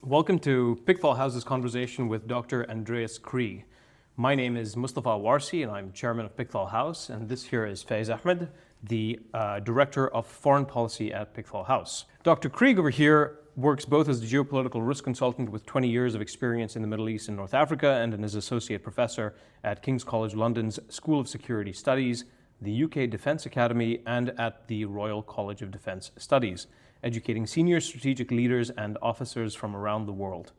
Welcome to Pickthall House's conversation with Dr. Andreas Krieg. My name is Mustafa Warsi and I'm chairman of Pickthall House, and this here is Faiz Ahmed, the director of foreign policy at Pickthall House. Dr. Krieg over here works both as a geopolitical risk consultant with 20 years of experience in the Middle East and North Africa and as associate professor at King's College London's School of Security Studies, the UK Defence Academy, and at the Royal College of Defence Studies, educating senior strategic leaders and officers from around the world.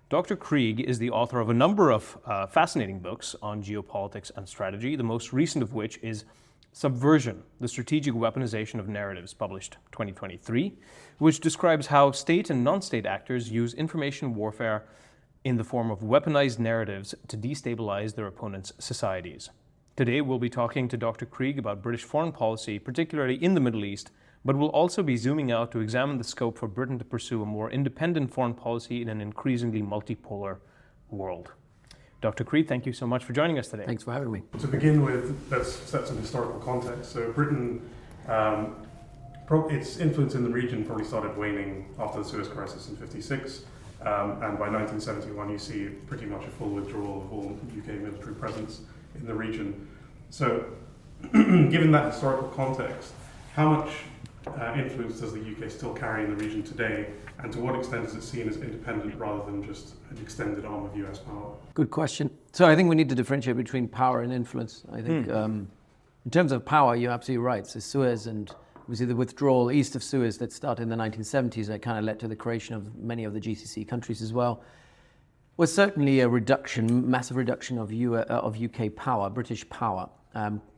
Dr. Krieg is the author of a number of fascinating books on geopolitics and strategy, the most recent of which is Subversion, the Strategic Weaponization of Narratives, published 2023, which describes how state and non-state actors use information warfare in the form of weaponized narratives to destabilize their opponents' societies. Today, we'll be talking to Dr. Krieg about British foreign policy, particularly in the Middle East, but we'll also be zooming out to examine the scope for Britain to pursue a more independent foreign policy in an increasingly multipolar world. Dr. Krieg, thank you so much for joining us today. Thanks for having me. To begin with, let's set some historical context. So Britain, its influence in the region probably started waning after the Suez Crisis in '56, and by 1971 you see pretty much a full withdrawal of all UK military presence in the region. So given that historical context, how much influence does the UK still carry in the region today, and to what extent is it seen as independent rather than just an extended arm of US power? Good question. So I think we need to differentiate between power and influence. I think in terms of power, you're absolutely right. So Suez and obviously the withdrawal east of Suez that started in the 1970s, that kind of led to the creation of many of the GCC countries as well, was certainly a reduction, massive reduction of UK power, British power,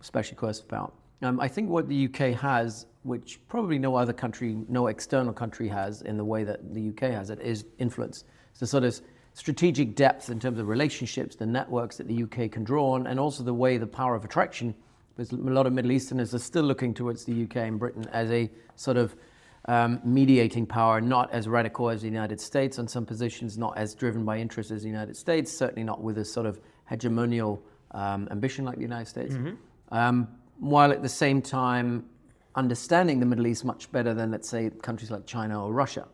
especially coercive power. I think what the UK has, which probably no other country, no external country has in the way that the UK has it, is influence. So sort of strategic depth in terms of relationships, the networks that the UK can draw on, and also the way the power of attraction, because a lot of Middle Easterners are still looking towards the UK and Britain as a sort of mediating power, not as radical as the United States on some positions, not as driven by interest as the United States, certainly not with a sort of hegemonial ambition like the United States. While at the same time understanding the Middle East much better than, let's say, countries like China or Russia.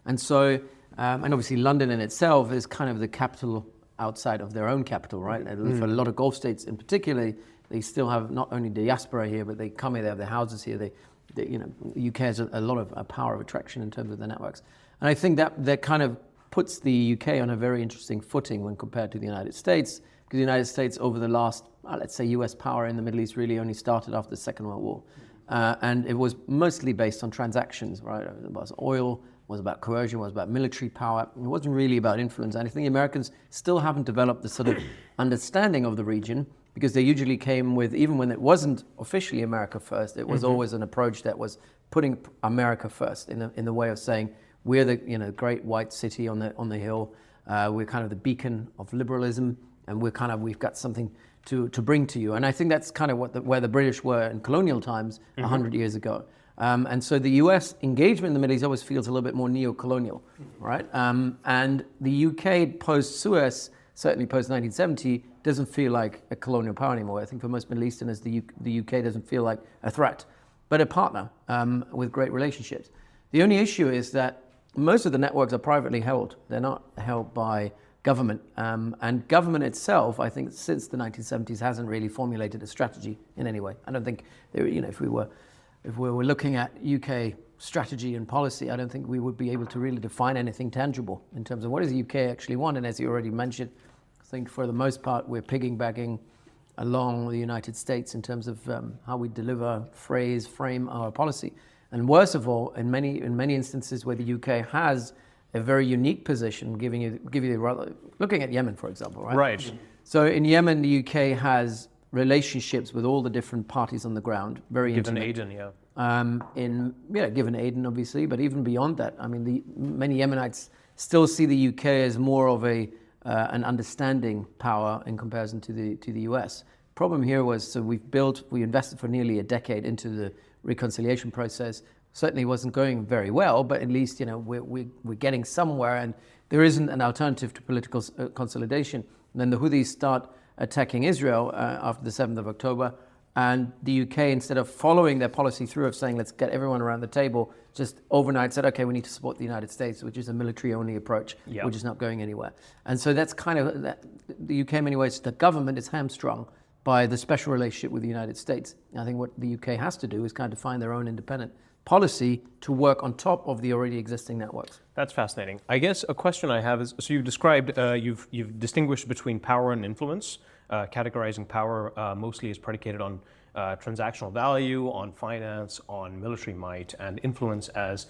And so, and obviously London in itself is kind of the capital outside of their own capital, right? For a lot of Gulf states in particular, they still have not only diaspora here, but they come here, they have their houses here. They the UK has a lot of power of attraction in terms of the networks. And I think that kind of puts the UK on a very interesting footing when compared to the United States, because the United States over the last, let's say, US power in the Middle East really only started after the Second World War. And it was mostly based on transactions, right? It was oil, it was about coercion, it was about military power. It wasn't really about influence. And I think the Americans still haven't developed the sort of understanding of the region, because they usually came with, even when it wasn't officially America first, it was always an approach that was putting America first in the way of saying, we're the great white city on the hill, we're kind of the beacon of liberalism, and we've got something to bring to you. And I think that's kind of where the British were in colonial times 100 years ago. And so the US engagement in the Middle East always feels a little bit more neo-colonial, right? And the UK post-Suez, certainly post-1970, doesn't feel like a colonial power anymore. I think for most Middle Easterners, the UK doesn't feel like a threat, but a partner with great relationships. The only issue is that most of the networks are privately held. They're not held by government. And government itself, I think, since the 1970s hasn't really formulated a strategy in any way. I don't think, if we were looking at UK strategy and policy, I don't think we would be able to really define anything tangible in terms of what does the UK actually want. And as you already mentioned, I think for the most part, we're piggybacking along the United States in terms of how we deliver, frame our policy. And worse of all, in many instances where the UK has a very unique position, looking at Yemen, for example, right? Right. So in Yemen, the UK has relationships with all the different parties on the ground, very Given intimate. Aden, yeah. Given Aden, obviously, but even beyond that, I mean, many Yemenites still see the UK as more of an understanding power in comparison to the US. Problem here was, so we invested for nearly a decade into the reconciliation process. Certainly wasn't going very well, but at least we're getting somewhere, and there isn't an alternative to political consolidation. And then the Houthis start attacking Israel after the 7th of October. And the UK, instead of following their policy through of saying, let's get everyone around the table, just overnight said, okay, we need to support the United States, which is a military-only approach, which is not going anywhere. And so that's kind of, the UK in many ways, the government is hamstrung by the special relationship with the United States. And I think what the UK has to do is kind of find their own independent policy to work on top of the already existing networks. That's fascinating. I guess a question I have is, so you've described, you've distinguished between power and influence, categorizing power mostly as predicated on transactional value, on finance, on military might, and influence as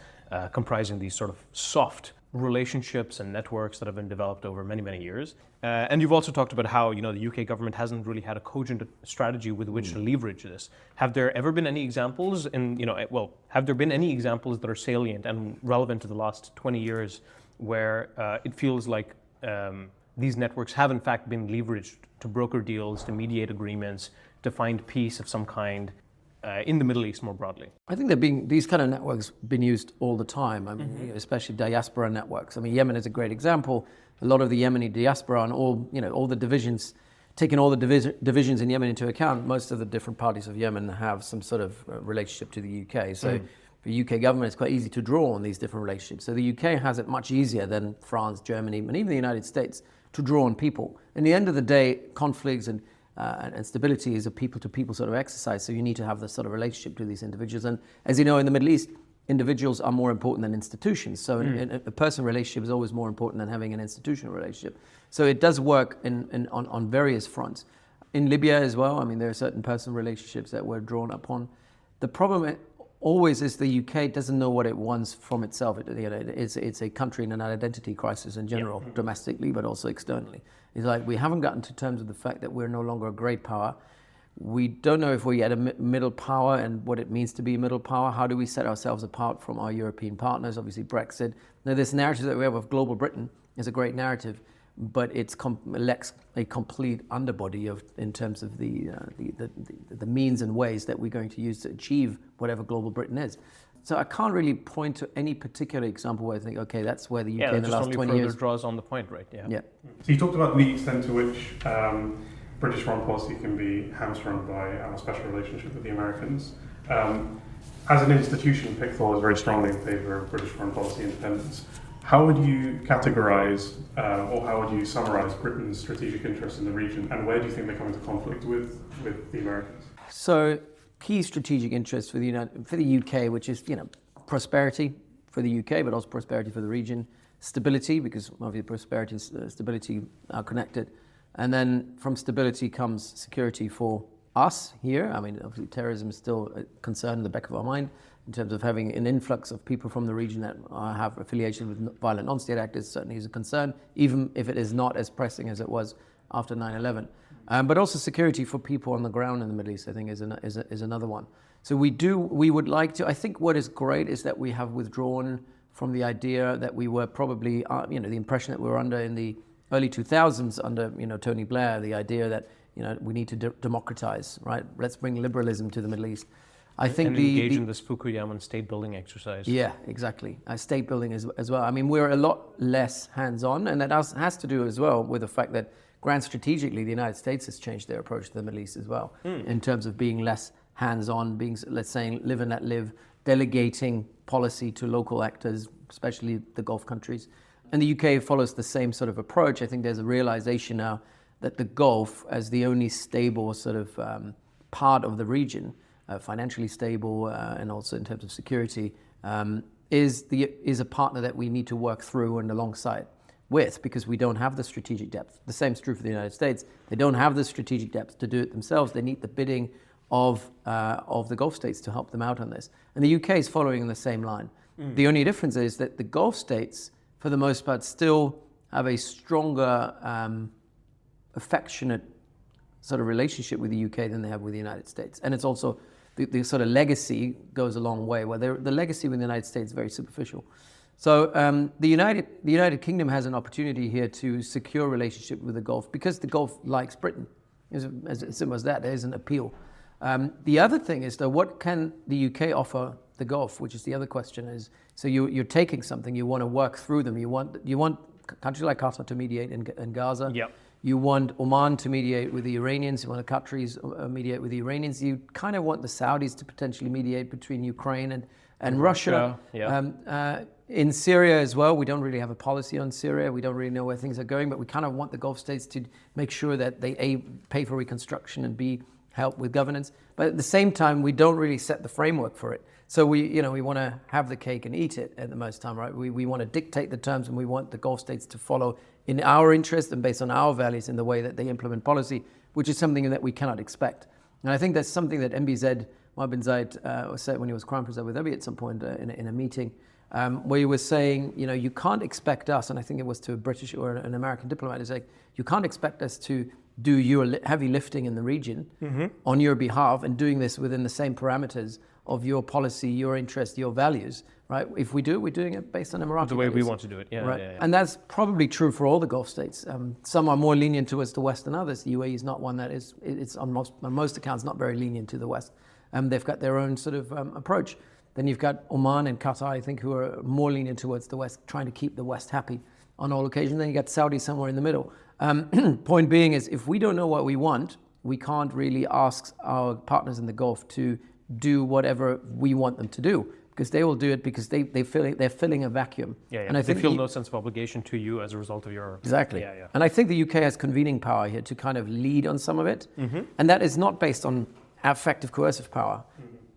comprising these sort of soft relationships and networks that have been developed over many, many years. And you've also talked about how, the UK government hasn't really had a cogent strategy with which to leverage this. Have there ever been any examples have there been any examples that are salient and relevant to the last 20 years where it feels like these networks have in fact been leveraged to broker deals, to mediate agreements, to find peace of some kind in the Middle East more broadly? I think these kind of networks been used all the time. I mean, especially diaspora networks. I mean, Yemen is a great example. A lot of the Yemeni diaspora and all the divisions, taking all the divisions in Yemen into account, most of the different parties of Yemen have some sort of relationship to the UK. So for the UK government, it's quite easy to draw on these different relationships. So the UK has it much easier than France, Germany, and even the United States to draw on people. In the end of the day, conflicts and stability is a people-to-people sort of exercise, so you need to have this sort of relationship to these individuals. And as you know, in the Middle East, individuals are more important than institutions. So a personal relationship is always more important than having an institutional relationship. So it does work on various fronts. In Libya as well, I mean, there are certain personal relationships that were drawn upon. The problem always is the UK doesn't know what it wants from itself. It's a country in an identity crisis in general, domestically, but also externally. It's like we haven't gotten to terms with the fact that we're no longer a great power. We don't know if we're yet a middle power and what it means to be a middle power. How do we set ourselves apart from our European partners? Obviously, Brexit. Now, this narrative that we have of global Britain is a great narrative, but it lacks a complete underbody in terms of the means and ways that we're going to use to achieve whatever global Britain is. So I can't really point to any particular example where I think, okay, that's where the UK in the last 20 years draws on the point, right? Yeah. So you talked about the extent to which British foreign policy can be hamstrung by our special relationship with the Americans. As an institution, Pikthal is very strongly in favour of British foreign policy independence. How would you categorise or how would you summarise Britain's strategic interests in the region, and where do you think they come into conflict with the Americans? So key strategic interests for the UK, which is prosperity for the UK, but also prosperity for the region, stability, because obviously prosperity and stability are connected, and then from stability comes security for us here. I mean, obviously terrorism is still a concern in the back of our mind in terms of having an influx of people from the region that have affiliation with violent non-state actors. Certainly is a concern, even if it is not as pressing as it was after 9/11. But also security for people on the ground in the Middle East, I think, is another one. So we would like to. I think what is great is that we have withdrawn from the idea that we were probably, the impression that we were under in the early 2000s under, Tony Blair, the idea that, we need to democratize, right? Let's bring liberalism to the Middle East. I think and engage in this Fukuyaman state building exercise. Yeah, exactly. State building as well. I mean, we're a lot less hands-on, and that has to do as well with the fact that grand strategically, the United States has changed their approach to the Middle East as well, in terms of being less hands-on, being, let's say, live and let live, delegating policy to local actors, especially the Gulf countries. And the UK follows the same sort of approach. I think there's a realization now that the Gulf, as the only stable sort of part of the region, financially stable and also in terms of security, is a partner that we need to work through and alongside with, because we don't have the strategic depth. The same is true for the United States. They don't have the strategic depth to do it themselves. They need the bidding of the Gulf states to help them out on this. And the UK is following in the same line. The only difference is that the Gulf states, for the most part, still have a stronger, affectionate sort of relationship with the UK than they have with the United States. And it's also the sort of legacy goes a long way, where the legacy with the United States is very superficial. So the United Kingdom has an opportunity here to secure a relationship with the Gulf, because the Gulf likes Britain. As simple as that, there is an appeal. The other thing is, though, what can the UK offer the Gulf, which is the other question is, so you're taking something, you want to work through them, you want countries like Qatar to mediate in Gaza. Yep. You want Oman to mediate with the Iranians. You want the Qataris mediate with the Iranians. You kind of want the Saudis to potentially mediate between Ukraine and Russia. In Syria as well, we don't really have a policy on Syria. We don't really know where things are going, but we kind of want the Gulf states to make sure that they A, pay for reconstruction, and B, help with governance. But at the same time, we don't really set the framework for it. So we want to have the cake and eat it at the most time, right? We want to dictate the terms, and we want the Gulf states to follow in our interest and based on our values in the way that they implement policy, which is something that we cannot expect. And I think that's something that MBZ, Mohammed bin Zayed, said when he was Crown Prince of Abu Dhabi at some point in a meeting, where he was saying, you can't expect us, and I think it was to a British or an American diplomat, he's like, you can't expect us to do your heavy lifting in the region on your behalf and doing this within the same parameters of your policy, your interest, your values, right? If we do, we're doing it based on Emirati the way values. we want to do it, Right? yeah. And that's probably true for all the Gulf states. Some are more lenient towards the West than others. The UAE is not one that is, it's on most accounts not very lenient to the West. They've got their own sort of approach. Then you've got Oman and Qatar, I think, who are more lenient towards the West, trying to keep the West happy on all occasions. Then you got Saudi somewhere in the middle. Point being is, if we don't know what we want, we can't really ask our partners in the Gulf to do whatever we want them to do, because they will do it because they're filling a vacuum. And I think they feel no sense of obligation to you as a result of your... Exactly. And I think the UK has convening power here to kind of lead on some of it. And that is not based on effective coercive power.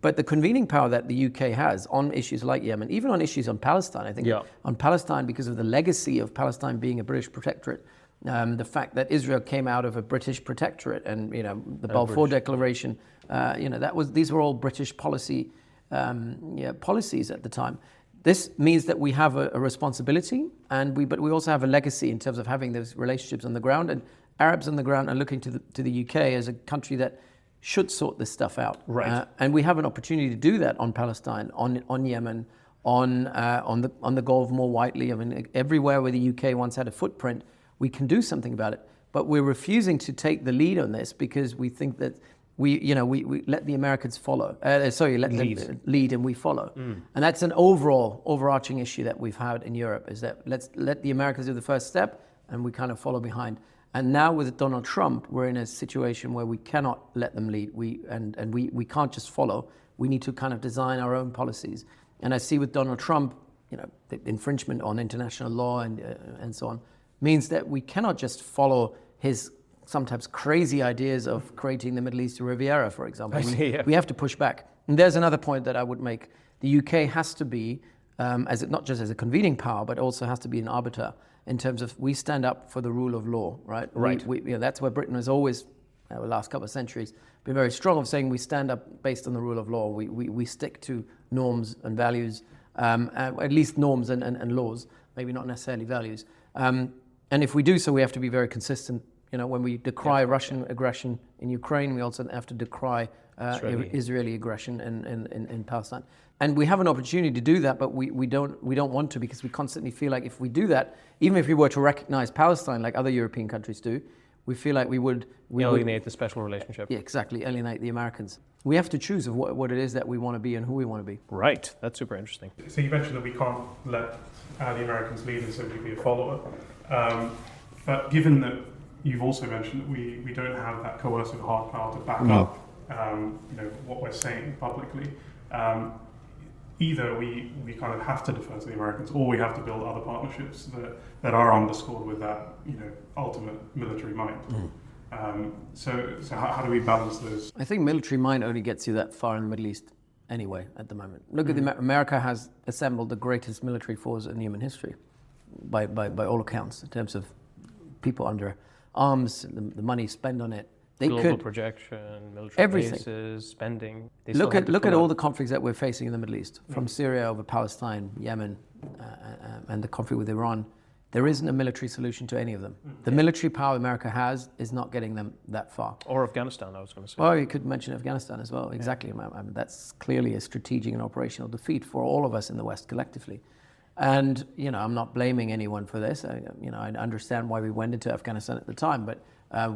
But the convening power that the UK has on issues like Yemen, even on issues on Palestine, I think on Palestine, because of the legacy of Palestine being a British protectorate, the fact that Israel came out of a British protectorate, and the Balfour Declaration, these were all British policies at the time. This means that we have a responsibility, but we also have a legacy in terms of having those relationships on the ground, and Arabs on the ground are looking to the UK as a country that should sort this stuff out. Right. And we have an opportunity to do that on Palestine, on Yemen, on the Gulf more widely. I mean, everywhere where the UK once had a footprint, we can do something about it. But we're refusing to take the lead on this because we think that we let the Americans follow. Let them lead and we follow. And that's an overarching issue that we've had in Europe, is that let's let the Americans do the first step and we kind of follow behind. And now with Donald Trump, we're in a situation where we cannot let them lead. We can't just follow. We need to kind of design our own policies. And I see with Donald Trump, the infringement on international law and so on, means that we cannot just follow his sometimes crazy ideas of creating the Middle East Riviera, for example. We have to push back. And there's another point that I would make. The UK has to be, not just as a convening power, but also has to be an arbiter in terms of we stand up for the rule of law, right? Right. That's where Britain has always, the last couple of centuries, been very strong of saying we stand up based on the rule of law. We stick to norms and values, at least norms and laws, maybe not necessarily values. And if we do so, we have to be very consistent. When we decry Russian aggression in Ukraine, we also have to decry Israeli aggression in Palestine. And we have an opportunity to do that, but we don't want to, because we constantly feel like if we do that, even if we were to recognize Palestine like other European countries do, we feel like we would alienate the special relationship. Yeah, exactly, alienate the Americans. We have to choose of what it is that we want to be and who we want to be. Right, that's super interesting. So you mentioned that we can't let the Americans lead and simply be a follower. But given that you've also mentioned that we don't have that coercive hard power to back up what we're saying publicly, either we kind of have to defer to the Americans, or we have to build other partnerships that are underscored with that ultimate military might. So how do we balance those? I think military might only gets you that far in the Middle East anyway at the moment. Look at America has assembled the greatest military force in human history by all accounts, in terms of people under arms, the money spent on it. Global projection, military bases, spending. Look at all the conflicts that we're facing in the Middle East, from Syria over Palestine, Yemen, and the conflict with Iran. There isn't a military solution to any of them. The military power America has is not getting them that far. Or Afghanistan, I was going to say. Well, you could mention Afghanistan as well. Exactly. I mean, that's clearly a strategic and operational defeat for all of us in the West collectively. And I'm not blaming anyone for this. I understand why we went into Afghanistan at the time, but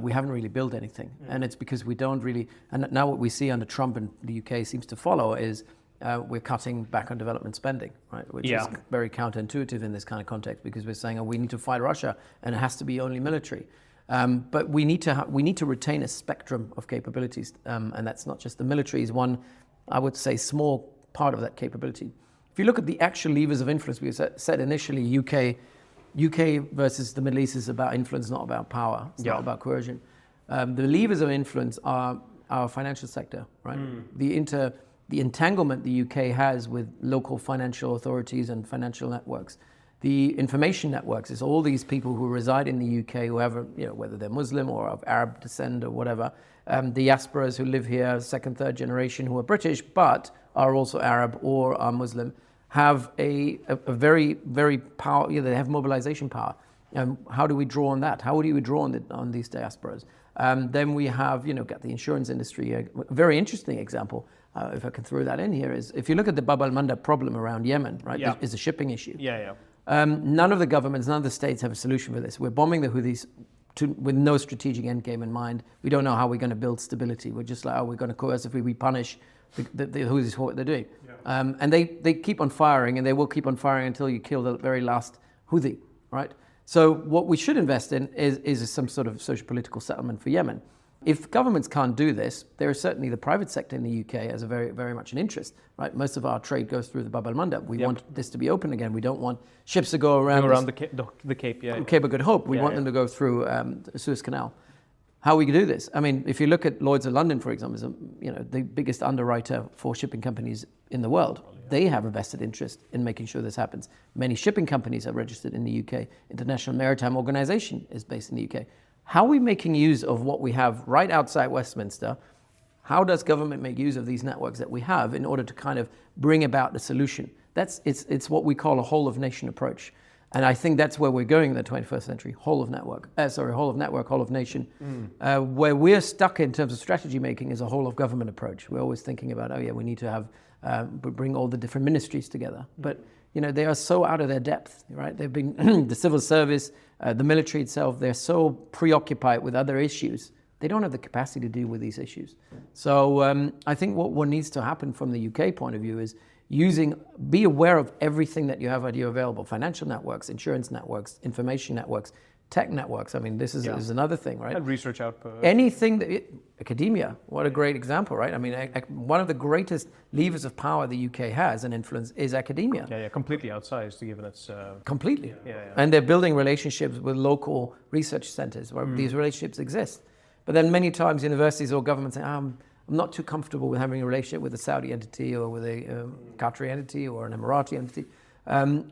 we haven't really built anything. And it's because we don't really. And now what we see under Trump and the UK seems to follow is we're cutting back on development spending, right? Which is very counterintuitive in this kind of context, because we're saying, we need to fight Russia and it has to be only military. But we need to retain a spectrum of capabilities, and that's not just the military is one, I would say, small part of that capability. If you look at the actual levers of influence, we said initially UK versus the Middle East is about influence, not about power. It's not about coercion. The levers of influence are our financial sector, right? The entanglement the UK has with local financial authorities and financial networks. The information networks is all these people who reside in the UK, whoever, whether they're Muslim or of Arab descent or whatever, diasporas who live here, second, third generation, who are British but are also Arab or are Muslim, have a very, very power. They have mobilization power. How do we draw on that? How do we draw on these diasporas? Then we have, got the insurance industry. A very interesting example, if I can throw that in here, is if you look at the Bab al-Mandab problem around Yemen, right? Yeah. Is a shipping issue. None of the governments, none of the states have a solution for this. We're bombing the Houthis with no strategic end game in mind. We don't know how we're going to build stability. We're just like, we're going to coercively punish the Houthis for what they're doing. And they keep on firing, and they will keep on firing until you kill the very last Houthi, right? So what we should invest in is some sort of socio-political settlement for Yemen. If governments can't do this, there is certainly the private sector in the UK has a very, very much an interest, right? Most of our trade goes through the Bab al-Mandab. We want this to be open again. We don't want ships to go around the Cape, Cape of Good Hope. We want them to go through the Suez Canal. How we do this? I mean, if you look at Lloyd's of London, for example, is the biggest underwriter for shipping companies in the world. They have a vested interest in making sure this happens. Many shipping companies are registered in the UK. International Maritime Organization is based in the UK. How are we making use of what we have right outside Westminster? How does government make use of these networks that we have in order to kind of bring about the solution? It's what we call a whole of nation approach. And I think that's where we're going in the 21st century, whole of network, whole of nation. Where we're stuck in terms of strategy making is a whole of government approach. We're always thinking about, we need to have, bring all the different ministries together. But, they are so out of their depth, right? They've been, the civil service, the military itself, they're so preoccupied with other issues. They don't have the capacity to deal with these issues. So I think what needs to happen from the UK point of view is be aware of everything that you have at you available. Financial networks, insurance networks, information networks, tech networks. I mean, this is another thing, right? And research output. Anything academia, what a great example, right? I mean, one of the greatest levers of power the UK has and influence is academia. Completely outsized given its... Completely. And they're building relationships with local research centers where these relationships exist. But then many times universities or governments say, I'm not too comfortable with having a relationship with a Saudi entity or with a Qatari entity or an Emirati entity,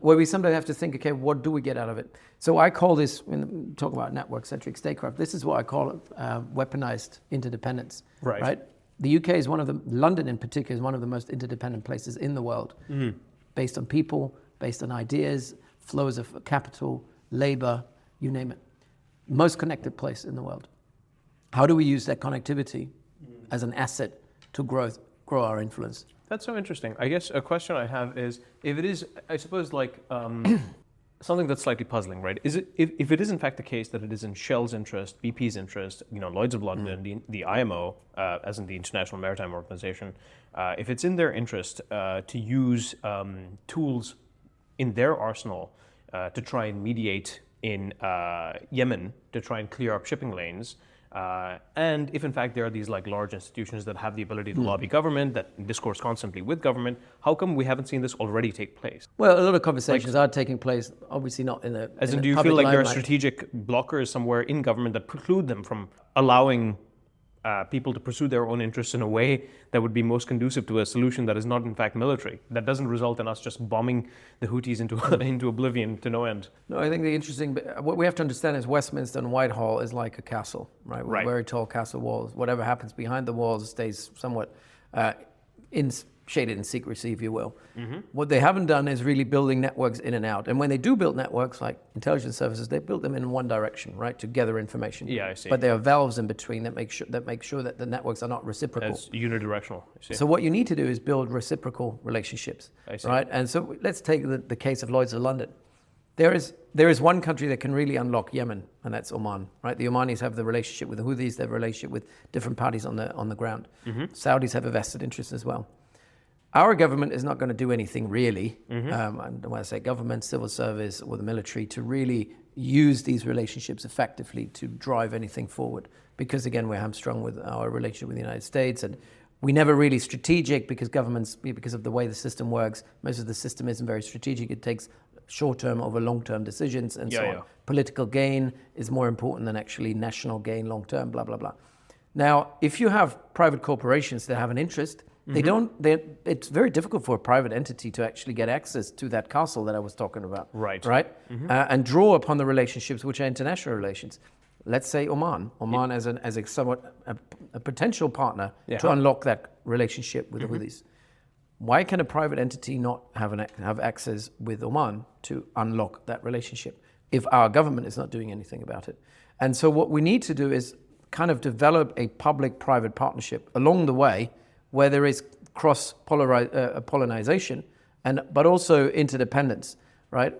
where we sometimes have to think, okay, what do we get out of it? So I call this, when we talk about network-centric statecraft, this is what I call it, weaponized interdependence. Right? The UK is London in particular, is one of the most interdependent places in the world, based on people, based on ideas, flows of capital, labor, you name it. Most connected place in the world. How do we use that connectivity as an asset to grow our influence? That's so interesting. I guess a question I have is, if it is, I suppose, like something that's slightly puzzling, right? Is it if it is in fact the case that it is in Shell's interest, BP's interest, Lloyd's of London, the IMO, as in the International Maritime Organization, if it's in their interest to use tools in their arsenal to try and mediate in Yemen, to try and clear up shipping lanes. And if in fact there are these large institutions that have the ability to lobby government, that discourse constantly with government, how come we haven't seen this already take place? Well, a lot of conversations are taking place, obviously not in a As in, do you feel like there are strategic blockers somewhere in government that preclude them from allowing people to pursue their own interests in a way that would be most conducive to a solution that is not in fact military, that doesn't result in us just bombing the Houthis into oblivion to no end? No, I think the interesting, what we have to understand is Westminster and Whitehall is like a castle, right? With very tall castle walls. Whatever happens behind the walls stays somewhat shaded in secrecy, if you will. What they haven't done is really building networks in and out. And when they do build networks like intelligence services, they build them in one direction, right, to gather information. Yeah, I see. But there are valves in between that make sure that the networks are not reciprocal. It's unidirectional. I see. So what you need to do is build reciprocal relationships, right? And so let's take the case of Lloyd's of London. There is one country that can really unlock Yemen, and that's Oman, right? The Omanis have the relationship with the Houthis, they have a relationship with different parties on the ground. Saudis have a vested interest as well. Our government is not going to do anything really, and when I say government, civil service, or the military, to really use these relationships effectively to drive anything forward. Because again, we're hamstrung with our relationship with the United States, and we never really strategic because governments, because of the way the system works, most of the system isn't very strategic. It takes short-term over long-term decisions and so on. Political gain is more important than actually national gain long-term, blah, blah, blah. Now, if you have private corporations that have an interest, it's very difficult for a private entity to actually get access to that castle that I was talking about. Right. And draw upon the relationships which are international relations. Let's say Oman as a somewhat a potential partner to unlock that relationship with these. Why can a private entity not have access with Oman to unlock that relationship if our government is not doing anything about it? And so what we need to do is kind of develop a public-private partnership along the way where there is cross-pollination, but also interdependence, right?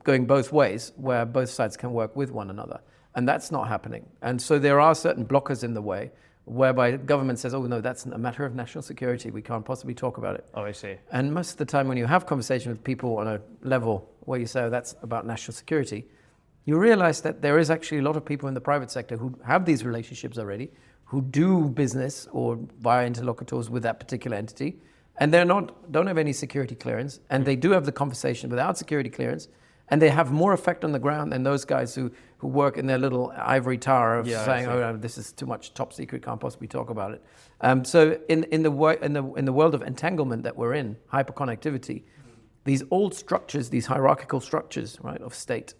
Going both ways, where both sides can work with one another. And that's not happening. And so there are certain blockers in the way, whereby government says, oh, no, that's a matter of national security. We can't possibly talk about it. Oh, I see. And most of the time when you have conversation with people on a level where you say, oh, that's about national security, you realize that there is actually a lot of people in the private sector who have these relationships already, who do business or via interlocutors with that particular entity, and don't have any security clearance, and they do have the conversation without security clearance, and they have more effect on the ground than those guys who work in their little ivory tower of saying, oh, no, this is too much top secret, can't possibly talk about it. So in the world of entanglement that we're in, hyperconnectivity, these old structures, these hierarchical structures, right, of state,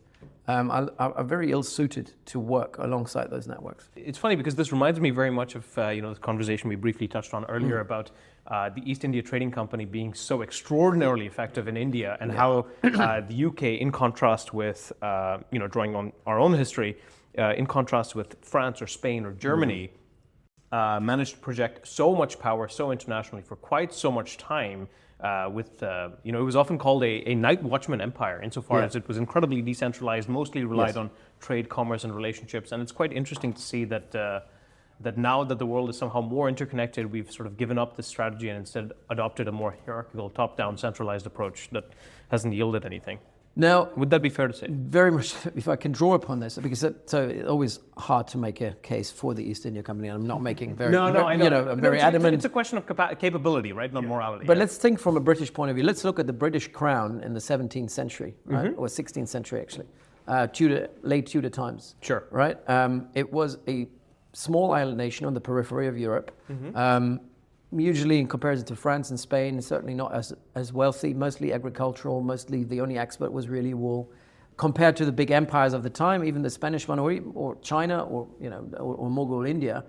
are very ill-suited to work alongside those networks. It's funny because this reminds me very much of the conversation we briefly touched on earlier about the East India Trading Company being so extraordinarily effective in India, and how the UK, in contrast with, drawing on our own history, in contrast with France or Spain or Germany, managed to project so much power so internationally for quite so much time. It was often called a night watchman empire insofar as it was incredibly decentralized, mostly relied on trade, commerce, and relationships. And it's quite interesting to see that that now that the world is somehow more interconnected, we've sort of given up this strategy and instead adopted a more hierarchical, top-down, centralized approach that hasn't yielded anything. Now, would that be fair to say? Very much, if I can draw upon this, because it's always hard to make a case for the East India Company, and I'm not making I know. I'm very adamant. It's a question of capability, right? Not morality. But let's think from a British point of view. Let's look at the British Crown in the 17th century, right? Or 16th century, actually. Late Tudor times. Sure. Right? It was a small island nation on the periphery of Europe. Usually in comparison to France and Spain, certainly not as wealthy, mostly agricultural, mostly the only export was really wool. Compared to the big empires of the time, even the Spanish one or China or Mughal India,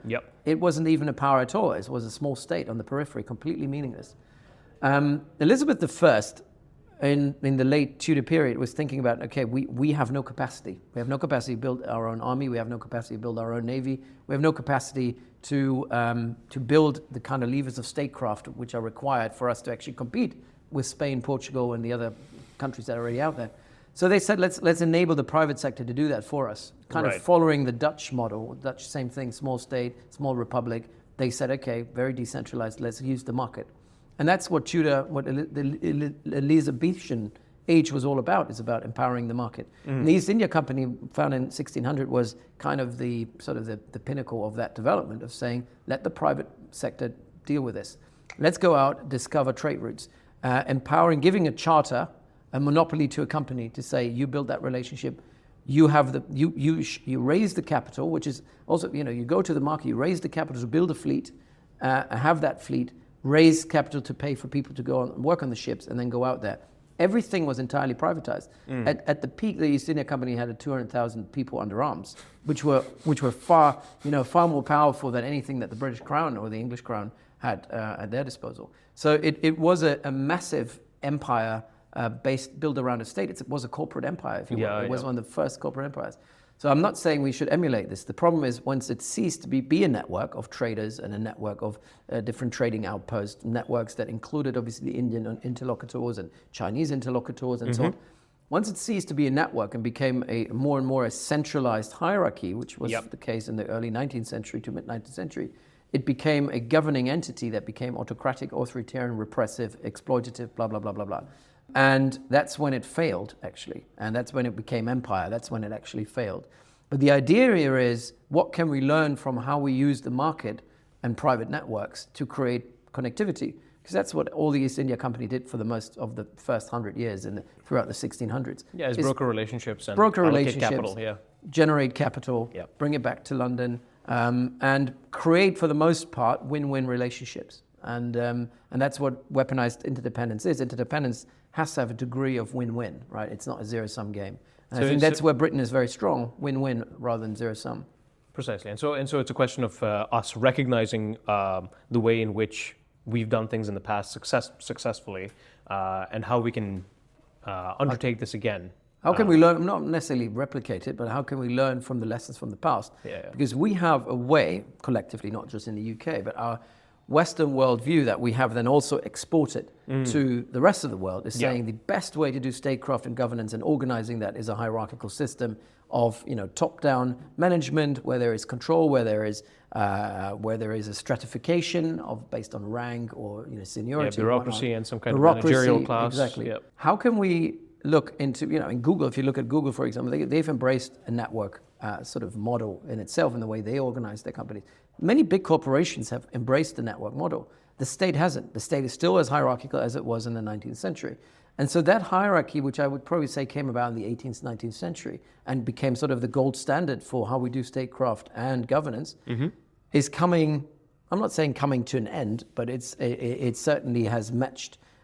it wasn't even a power at all. It was a small state on the periphery, completely meaningless. Elizabeth I, in the late Tudor period, was thinking about, okay, we have no capacity. We have no capacity to build our own army. We have no capacity to build our own navy. We have no capacity to build the kind of levers of statecraft which are required for us to actually compete with Spain, Portugal, and the other countries that are already out there. So they said, let's enable the private sector to do that for us, kind of following the Dutch model. Dutch, same thing, small state, small republic. They said, okay, very decentralized, let's use the market. And that's what the Elizabethan age was all about. It's about empowering the market. And the East India Company, founded in 1600, was kind of the pinnacle of that development of saying, let the private sector deal with this. Let's go out, discover trade routes, empowering, giving a charter, a monopoly to a company to say, you build that relationship, you have you raise the capital, which is also, you go to the market, you raise the capital to build a fleet, have that fleet, raise capital to pay for people to go and work on the ships and then go out there. Everything was entirely privatized. At the peak, the East India Company had 200,000 people under arms, which were far more powerful than anything that the British Crown or the English Crown had at their disposal. So it was a massive empire built around a state. It was a corporate empire, if you will. It was one of the first corporate empires. So I'm not saying we should emulate this. The problem is once it ceased to be a network of traders and a network of different trading outposts, networks that included obviously Indian interlocutors and Chinese interlocutors and so on. Once it ceased to be a network and became more and more a centralized hierarchy, which was the case in the early 19th century to mid-19th century, it became a governing entity that became autocratic, authoritarian, repressive, exploitative, blah, blah, blah, blah, blah. And that's when it failed, actually. And that's when it became empire. That's when it actually failed. But the idea here is, what can we learn from how we use the market and private networks to create connectivity? Because that's what all the East India Company did for the most of the first 100 years throughout the 1600s. Yeah, it's broker relationships and broker allocate relationships, capital, yeah. generate capital, Yeah. bring it back to London, and create, for the most part, win-win relationships. And that's what weaponized interdependence is. Interdependence has to have a degree of win-win, right? It's not a zero-sum game. And So I think that's where Britain is very strong, win-win rather than zero-sum. Precisely. And so it's a question of us recognizing the way in which we've done things in the past successfully, and how we can undertake this again. How can we learn, not necessarily replicate it, but how can we learn from the lessons from the past? Yeah. Because we have a way, collectively, not just in the UK, but our Western world view that we have then also exported to the rest of the world is saying the best way to do statecraft and governance and organizing that is a hierarchical system of top-down management, where there is control, where there is a stratification of based on rank or seniority, bureaucracy and some kind of managerial class. Exactly. Yep. How can we look into in Google? If you look at Google, for example, they've embraced a network sort of model in itself in the way they organize their companies. Many big corporations have embraced the network model. The state hasn't. The state is still as hierarchical as it was in the 19th century. And so that hierarchy, which I would probably say came about in the 18th, 19th century and became sort of the gold standard for how we do statecraft and governance, is coming, I'm not saying coming to an end, but it certainly has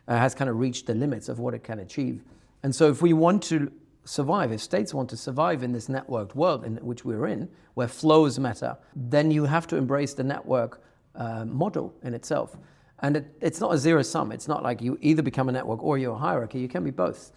has kind of reached the limits of what it can achieve. And so if we want to survive, if states want to survive in this networked world in which we're in, where flows matter, then you have to embrace the network model in itself. And it's not a zero sum. It's not like you either become a network or you're a hierarchy. You can be both.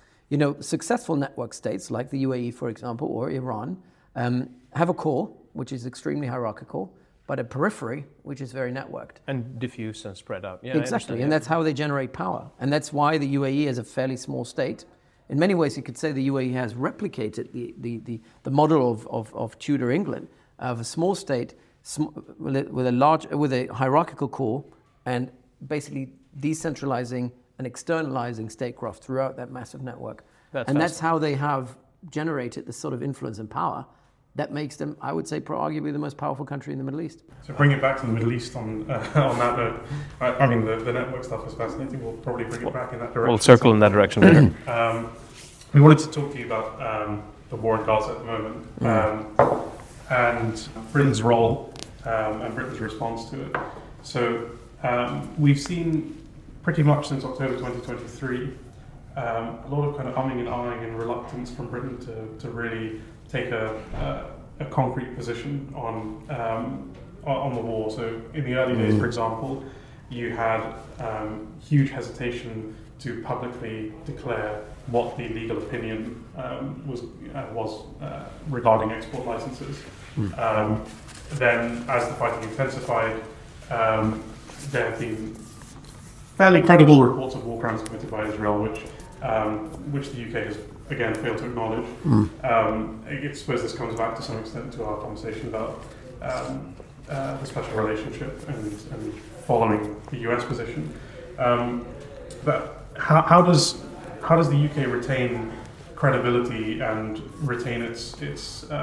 Successful network states like the UAE, for example, or Iran, have a core, which is extremely hierarchical, but a periphery, which is very networked. And diffuse and spread out. Yeah, exactly, and that's how they generate power. And that's why the UAE is a fairly small state. In many ways, you could say the UAE has replicated the model of Tudor England, of a small state with a hierarchical core, and basically decentralizing and externalizing statecraft throughout that massive network. That's how they have generated this sort of influence and power that makes them, I would say, arguably the most powerful country in the Middle East. So bring it back to the Middle East on that note. I mean, the network stuff is fascinating. We'll probably bring it back in that direction. We'll circle in that direction later. We wanted to talk to you about the war in Gaza at the moment, and Britain's role and Britain's response to it. So we've seen pretty much since October 2023 a lot of kind of umming and ahhing and reluctance from Britain to really take a concrete position on the war. So in the early days, for example, you had huge hesitation to publicly declare what the legal opinion was regarding export licenses. Then, as the fighting intensified, there have been fairly credible reports of war crimes committed by Israel, which the UK has again failed to acknowledge. I suppose this comes back to some extent to our conversation about the special relationship and following the US position. But how does the UK retain credibility and retain its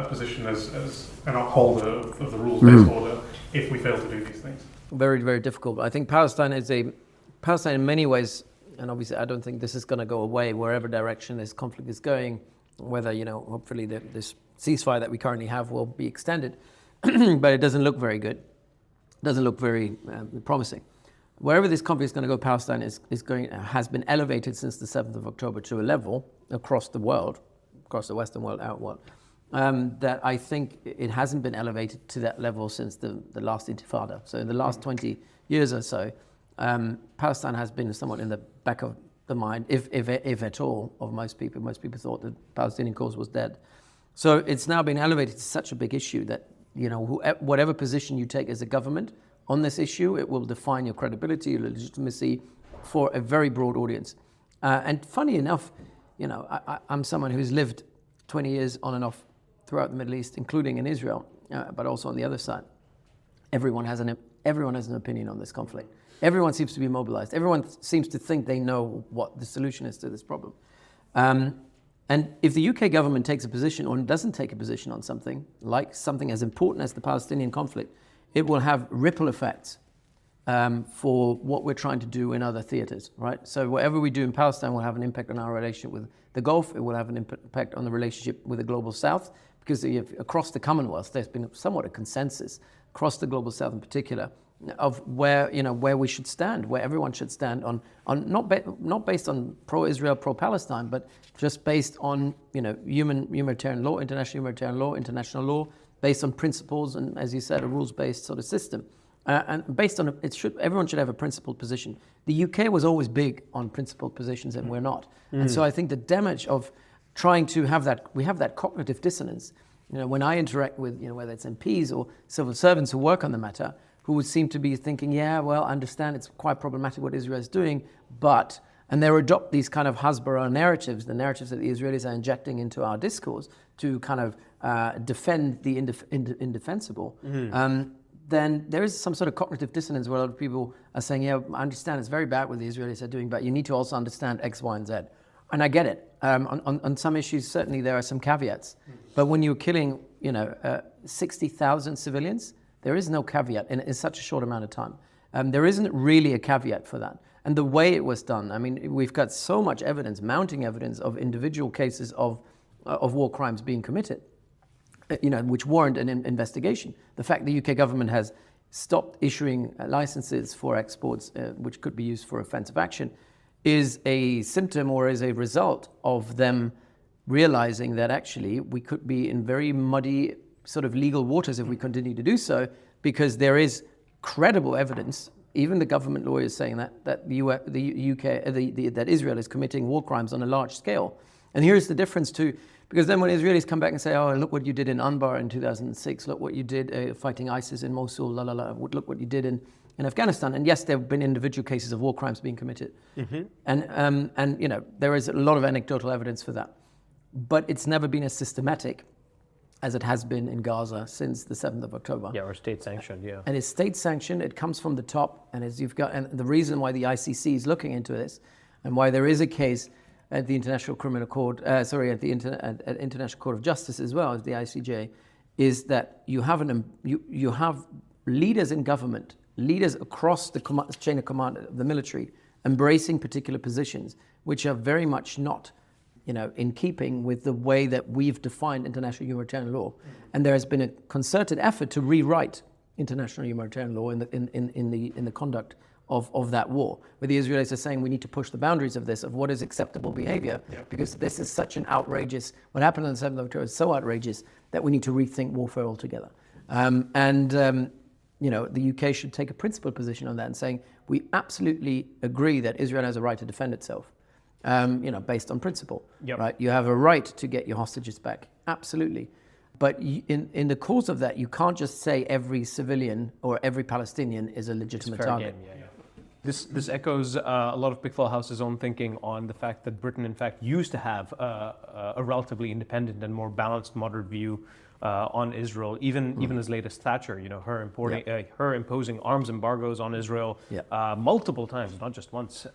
position as an upholder of the rules-based order if we fail to do these things? Very, very difficult. I think Palestine in many ways, and obviously I don't think this is going to go away wherever direction this conflict is going, whether, hopefully this ceasefire that we currently have will be extended, but it doesn't look very good. It doesn't look very promising. Wherever this conflict is going to go, Palestine has been elevated since the 7th of October to a level across the world, across the Western world, our world, that I think it hasn't been elevated to that level since the last Intifada. So in the last 20 years or so, Palestine has been somewhat in the back of the mind, if at all, of most people. Most people thought the Palestinian cause was dead. So it's now been elevated to such a big issue that, whatever position you take as a government on this issue, it will define your credibility, your legitimacy for a very broad audience. And funny enough, I'm someone who's lived 20 years on and off throughout the Middle East, including in Israel, but also on the other side. Everyone has an opinion on this conflict. Everyone seems to be mobilized. Everyone seems to think they know what the solution is to this problem. And if the UK government takes a position or doesn't take a position on something, like something as important as the Palestinian conflict, it will have ripple effects for what we're trying to do in other theaters, right? So whatever we do in Palestine will have an impact on our relationship with the Gulf. It will have an impact on the relationship with the global South, because across the Commonwealth, there's been somewhat a consensus across the global South in particular of where we should stand, where everyone should stand on not based on pro-Israel, pro-Palestine, but just based on humanitarian law, international law, based on principles and, as you said, a rules-based sort of system. And based on everyone should have a principled position. The UK was always big on principled positions, and we're not. And so I think the damage of trying to have that cognitive dissonance. When I interact with whether it's MPs or civil servants who work on the matter, who would seem to be thinking, yeah, well, I understand it's quite problematic what Israel is doing, and they adopt these kind of Hasbara narratives, the narratives that the Israelis are injecting into our discourse to kind of defend the indefensible. Then there is some sort of cognitive dissonance where a lot of people are saying, yeah, I understand it's very bad what the Israelis are doing, but you need to also understand X, Y, and Z. And I get it. On some issues, certainly there are some caveats. But when you're killing, 60,000 civilians, there is no caveat in such a short amount of time. There isn't really a caveat for that. And the way it was done, I mean, we've got so much evidence, mounting evidence of individual cases of war crimes being committed, which warrant an investigation. The fact the UK government has stopped issuing licenses for exports, which could be used for offensive action, is a symptom or is a result of them realizing that actually we could be in very muddy sort of legal waters if we continue to do so, because there is credible evidence, even the government lawyers saying that Israel is committing war crimes on a large scale. And here's the difference too, because then when Israelis come back and say, oh, look what you did in Anbar in 2006, look what you did fighting ISIS in Mosul, look what you did in Afghanistan. And yes, there have been individual cases of war crimes being committed. And there is a lot of anecdotal evidence for that. But it's never been as systematic as it has been in Gaza since the 7th of October. Yeah, or state sanctioned, yeah. And it's state sanctioned, it comes from the top, and the reason why the ICC is looking into this, and why there is a case at the International Criminal Court, at the International Court of Justice as well as the ICJ, is that you have leaders in government, leaders across the chain of command of the military, embracing particular positions, which are very much not in keeping with the way that we've defined international humanitarian law. And there has been a concerted effort to rewrite international humanitarian law in the conduct of that war, where the Israelis are saying we need to push the boundaries of what is acceptable behavior, because this is such an outrageous, what happened on the 7th of October is so outrageous that we need to rethink warfare altogether. The UK should take a principled position on that and saying we absolutely agree that Israel has a right to defend itself. Based on principle, right? You have a right to get your hostages back, absolutely. But in the course of that, you can't just say every civilian or every Palestinian is a legitimate target. Game, This echoes a lot of Pickthall House's own thinking on the fact that Britain, in fact, used to have a relatively independent and more balanced, moderate view on Israel, even as late as Thatcher. Her imposing arms embargoes on Israel multiple times, not just once.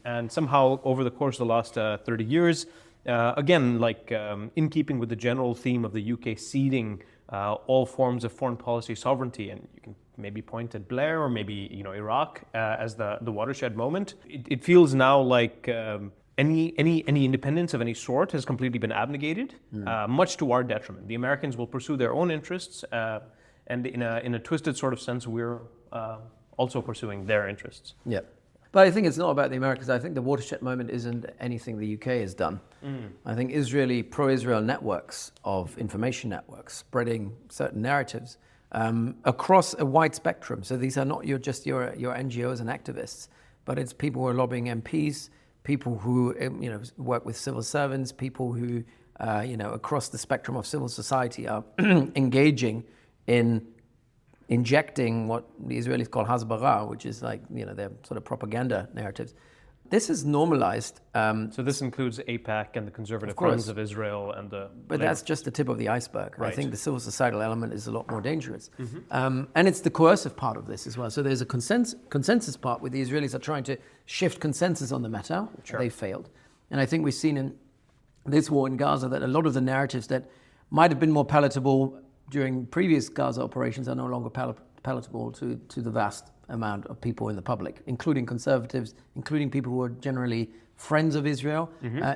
And somehow, over the course of the last 30 years, again, in keeping with the general theme of the UK ceding all forms of foreign policy sovereignty, and you can maybe point at Blair or maybe Iraq as the watershed moment. It feels now like any independence of any sort has completely been abnegated, much to our detriment. The Americans will pursue their own interests, and in a twisted sort of sense, we're also pursuing their interests. Yeah. But I think it's not about the Americans. I think the watershed moment isn't anything the UK has done. I think pro-Israel networks of information networks spreading certain narratives across a wide spectrum. So these are not your NGOs and activists, but it's people who are lobbying MPs, people who work with civil servants, people who across the spectrum of civil society are engaging in injecting what the Israelis call hasbara, which is their sort of propaganda narratives, this is normalized. So this includes AIPAC and the Conservative Of course. Friends of Israel and the. But that's just the tip of the iceberg. I Right. think the civil societal element is a lot more dangerous. And it's the coercive part of this as well. So there's a consensus part where the Israelis are trying to shift consensus on the matter. Sure. They failed. And I think we've seen in this war in Gaza that a lot of the narratives that might have been more palatable during previous Gaza operations are no longer palatable to the vast amount of people in the public, including conservatives, including people who are generally friends of Israel.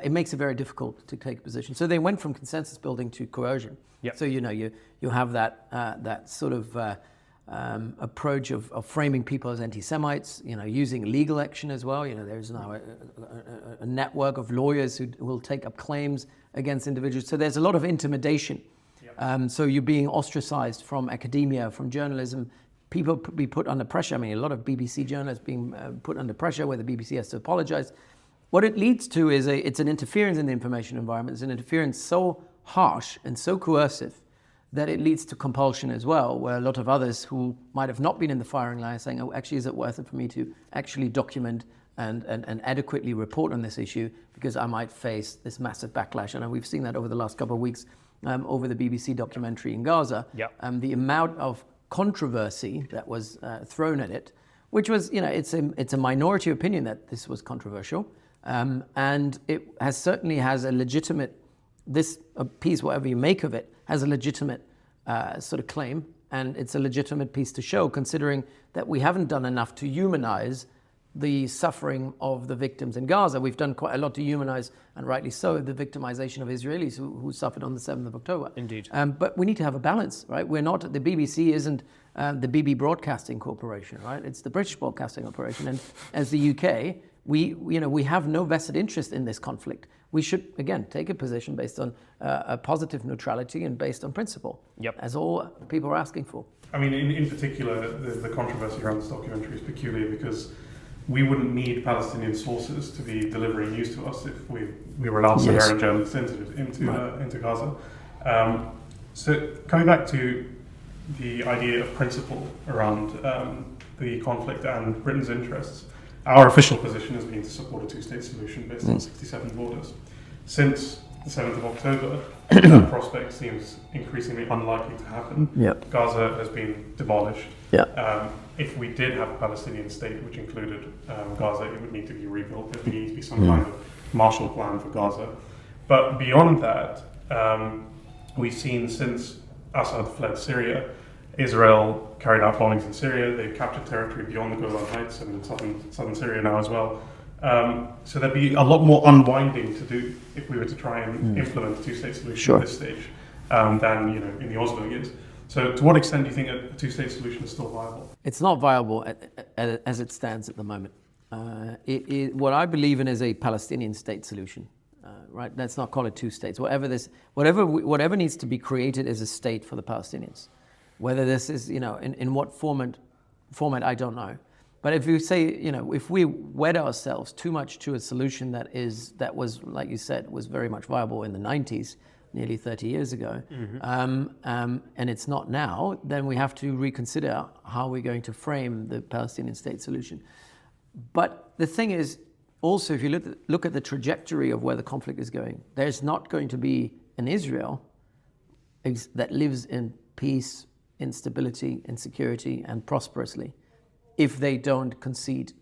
It makes it very difficult to take a position. So they went from consensus building to coercion. Yep. So you have that sort of approach of framing people as anti-Semites, using legal action as well. There's now a network of lawyers who will take up claims against individuals. So there's a lot of intimidation. So you're being ostracized from academia, from journalism. People be put under pressure. I mean, a lot of BBC journalists being put under pressure where the BBC has to apologize. What it leads to is it's an interference in the information environment. It's an interference so harsh and so coercive that it leads to compulsion as well, where a lot of others who might have not been in the firing line are saying, oh, actually, is it worth it for me to actually document and adequately report on this issue because I might face this massive backlash. And we've seen that over the last couple of weeks over the BBC documentary in Gaza. Yep. The amount of controversy that was thrown at it, which was, it's a minority opinion that this was controversial. And it certainly has a legitimate, this piece, whatever you make of it, has a legitimate sort of claim. And it's a legitimate piece to show, considering that we haven't done enough to humanize the suffering of the victims in Gaza. We've done quite a lot to humanize, and rightly so, the victimization of Israelis who suffered on the 7th of October. Indeed. But we need to have a balance, right? We're not, the BBC isn't the BB Broadcasting Corporation, right? It's the British Broadcasting Corporation. And as the UK, we have no vested interest in this conflict. We should, again, take a position based on a positive neutrality and based on principle, as all people are asking for. I mean, in particular, the controversy around this documentary is peculiar because we wouldn't need Palestinian sources to be delivering news to us if we were allowed Saharian journalists into Gaza. So coming back to the idea of principle around the conflict and Britain's interests, our official position has been to support a two-state solution based on 67 borders. Since the 7th of October, that prospect seems increasingly unlikely to happen. Gaza has been demolished. If we did have a Palestinian state which included Gaza, it would need to be rebuilt. There would need to be some kind of Marshall Plan for Gaza. But beyond that, we've seen since Assad fled Syria, Israel carried out bombings in Syria. They've captured territory beyond the Golan Heights and in southern Syria now as well. So there'd be a lot more unwinding to do if we were to try and implement a two-state solution at this stage than in the Oslo years. So to what extent do you think a two-state solution is still viable? It's not viable as it stands at the moment. What I believe in is a Palestinian state solution. Right? Let's not call it two states. Whatever needs to be created is a state for the Palestinians. Whether this is, in what format I don't know. But if you say, if we wed ourselves too much to a solution that was, like you said, was very much viable in the 90s, nearly 30 years ago, and it's not now, then we have to reconsider how we're going to frame the Palestinian state solution. But the thing is, also, if you look at the trajectory of where the conflict is going, there's not going to be an Israel that lives in peace, in stability, in security, and prosperously if they don't concede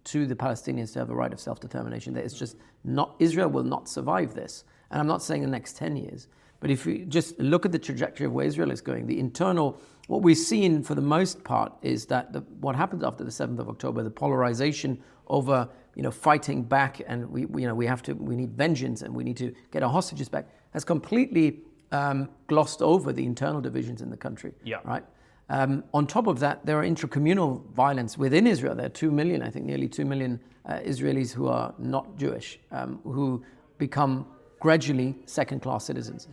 to the Palestinians to have a right of self-determination. That it's just not, Israel will not survive this. And I'm not saying the next 10 years, but if we just look at the trajectory of where Israel is going, what we've seen for the most part is that what happened after the 7th of October, the polarization over fighting back, and we need vengeance and we need to get our hostages back, has completely glossed over the internal divisions in the country. Right. On top of that, there are intracommunal violence within Israel. There are 2 million, I think nearly 2 million Israelis who are not Jewish, who become gradually second-class citizens.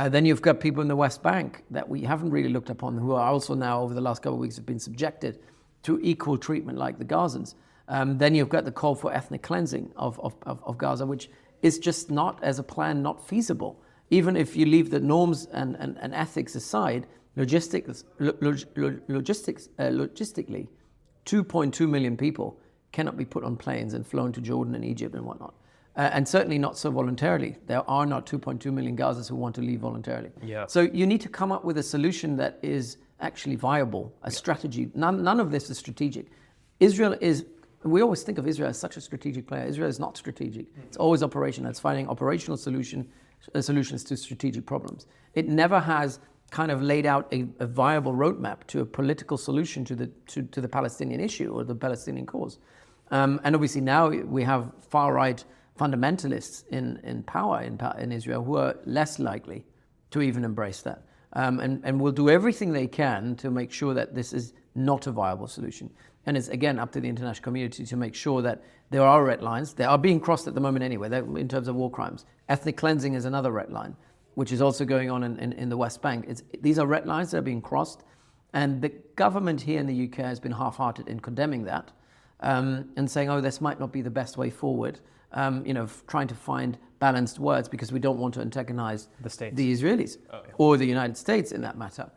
Then you've got people in the West Bank that we haven't really looked upon, who are also now, over the last couple of weeks, have been subjected to equal treatment like the Gazans. Then you've got the call for ethnic cleansing of Gaza, which is just not, as a plan, not feasible. Even if you leave the norms and ethics aside, logistically, 2.2 million people cannot be put on planes and flown to Jordan and Egypt and whatnot. And certainly not so voluntarily. There are not 2.2 million Gazas who want to leave voluntarily. Yeah. So you need to come up with a solution that is actually viable, a strategy. None of this is strategic. Israel is, we always think of Israel as such a strategic player. Israel is not strategic. It's always operational. It's finding operational solutions to strategic problems. It never has kind of laid out a viable roadmap to a political solution to the Palestinian issue or the Palestinian cause. And obviously now we have far-right fundamentalists in power in Israel who are less likely to even embrace that. And will do everything they can to make sure that this is not a viable solution. And it's, again, up to the international community to make sure that there are red lines. They are being crossed at the moment anyway, in terms of war crimes. Ethnic cleansing is another red line, which is also going on in the West Bank. These are red lines that are being crossed. And the government here in the UK has been half-hearted in condemning that and saying, oh, this might not be the best way forward. Trying to find balanced words because we don't want to antagonize the Israelis or the United States in that matter.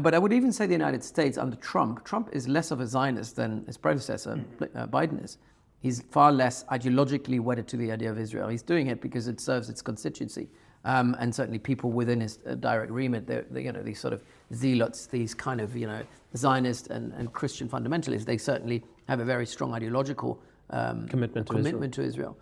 But I would even say the United States under Trump is less of a Zionist than his predecessor, Biden is. He's far less ideologically wedded to the idea of Israel. He's doing it because it serves its constituency. And certainly people within his direct remit, these sort of zealots, these kind of, Zionist and Christian fundamentalists, they certainly have a very strong ideological commitment to Israel.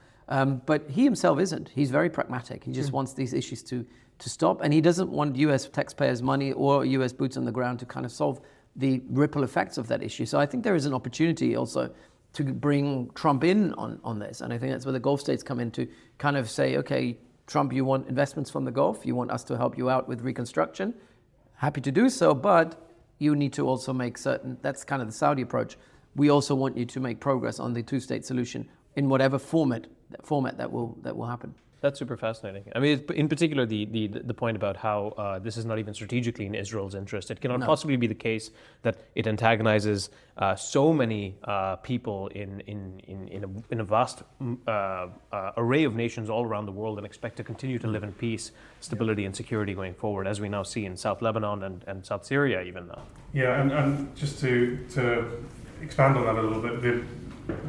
But he himself isn't. He's very pragmatic. He just wants these issues to stop. And he doesn't want US taxpayers' money or US boots on the ground to kind of solve the ripple effects of that issue. So I think there is an opportunity also to bring Trump in on this. And I think that's where the Gulf states come in to kind of say, okay, Trump, you want investments from the Gulf? You want us to help you out with reconstruction? Happy to do so, but you need to also make certain, that's kind of the Saudi approach. We also want you to make progress on the two-state solution in whatever format that will happen. That's super fascinating. I mean, in particular, the point about how this is not even strategically in Israel's interest. It cannot possibly be the case that it antagonizes so many people in a vast array of nations all around the world and expect to continue to live in peace, stability, and security going forward, as we now see in South Lebanon and South Syria even now. Yeah, and just to expand on that a little bit,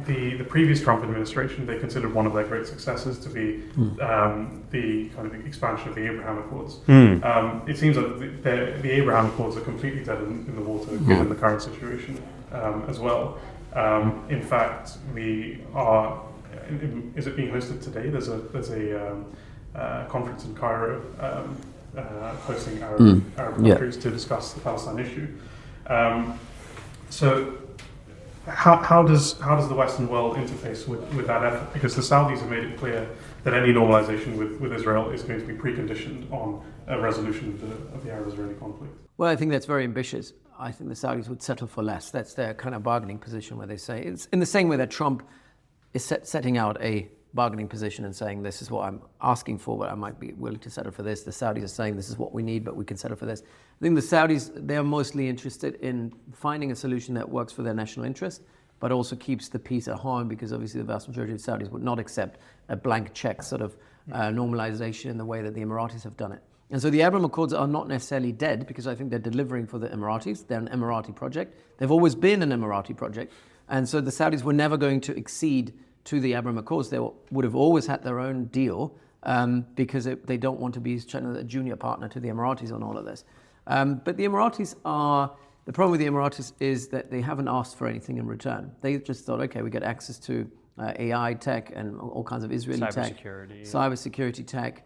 the previous Trump administration, they considered one of their great successes to be the kind of expansion of the Abraham Accords. It seems like the Abraham Accords are completely dead in the water given the current situation as well. In fact, we are. Is it being hosted today? There's a conference in Cairo hosting Arab countries to discuss the Palestine issue. So. How does the Western world interface with that effort? Because the Saudis have made it clear that any normalization with Israel is going to be preconditioned on a resolution of the Arab-Israeli conflict. Well, I think that's very ambitious. I think the Saudis would settle for less. That's their kind of bargaining position where they say, it's in the same way that Trump is setting out a bargaining position and saying, this is what I'm asking for, but I might be willing to settle for this. The Saudis are saying, this is what we need, but we can settle for this. I think the Saudis, they're mostly interested in finding a solution that works for their national interest, but also keeps the peace at home, because obviously the vast majority of Saudis would not accept a blank check sort of normalization in the way that the Emiratis have done it. And so the Abraham Accords are not necessarily dead, because I think they're delivering for the Emiratis. They're an Emirati project. They've always been an Emirati project. And so the Saudis were never going to accede to the Abraham Accords. They would have always had their own deal because they don't want to be a junior partner to the Emiratis on all of this. But the Emiratis the problem with the Emiratis is that they haven't asked for anything in return. They just thought, okay, we get access to AI tech and all kinds of Israeli tech. Cybersecurity tech.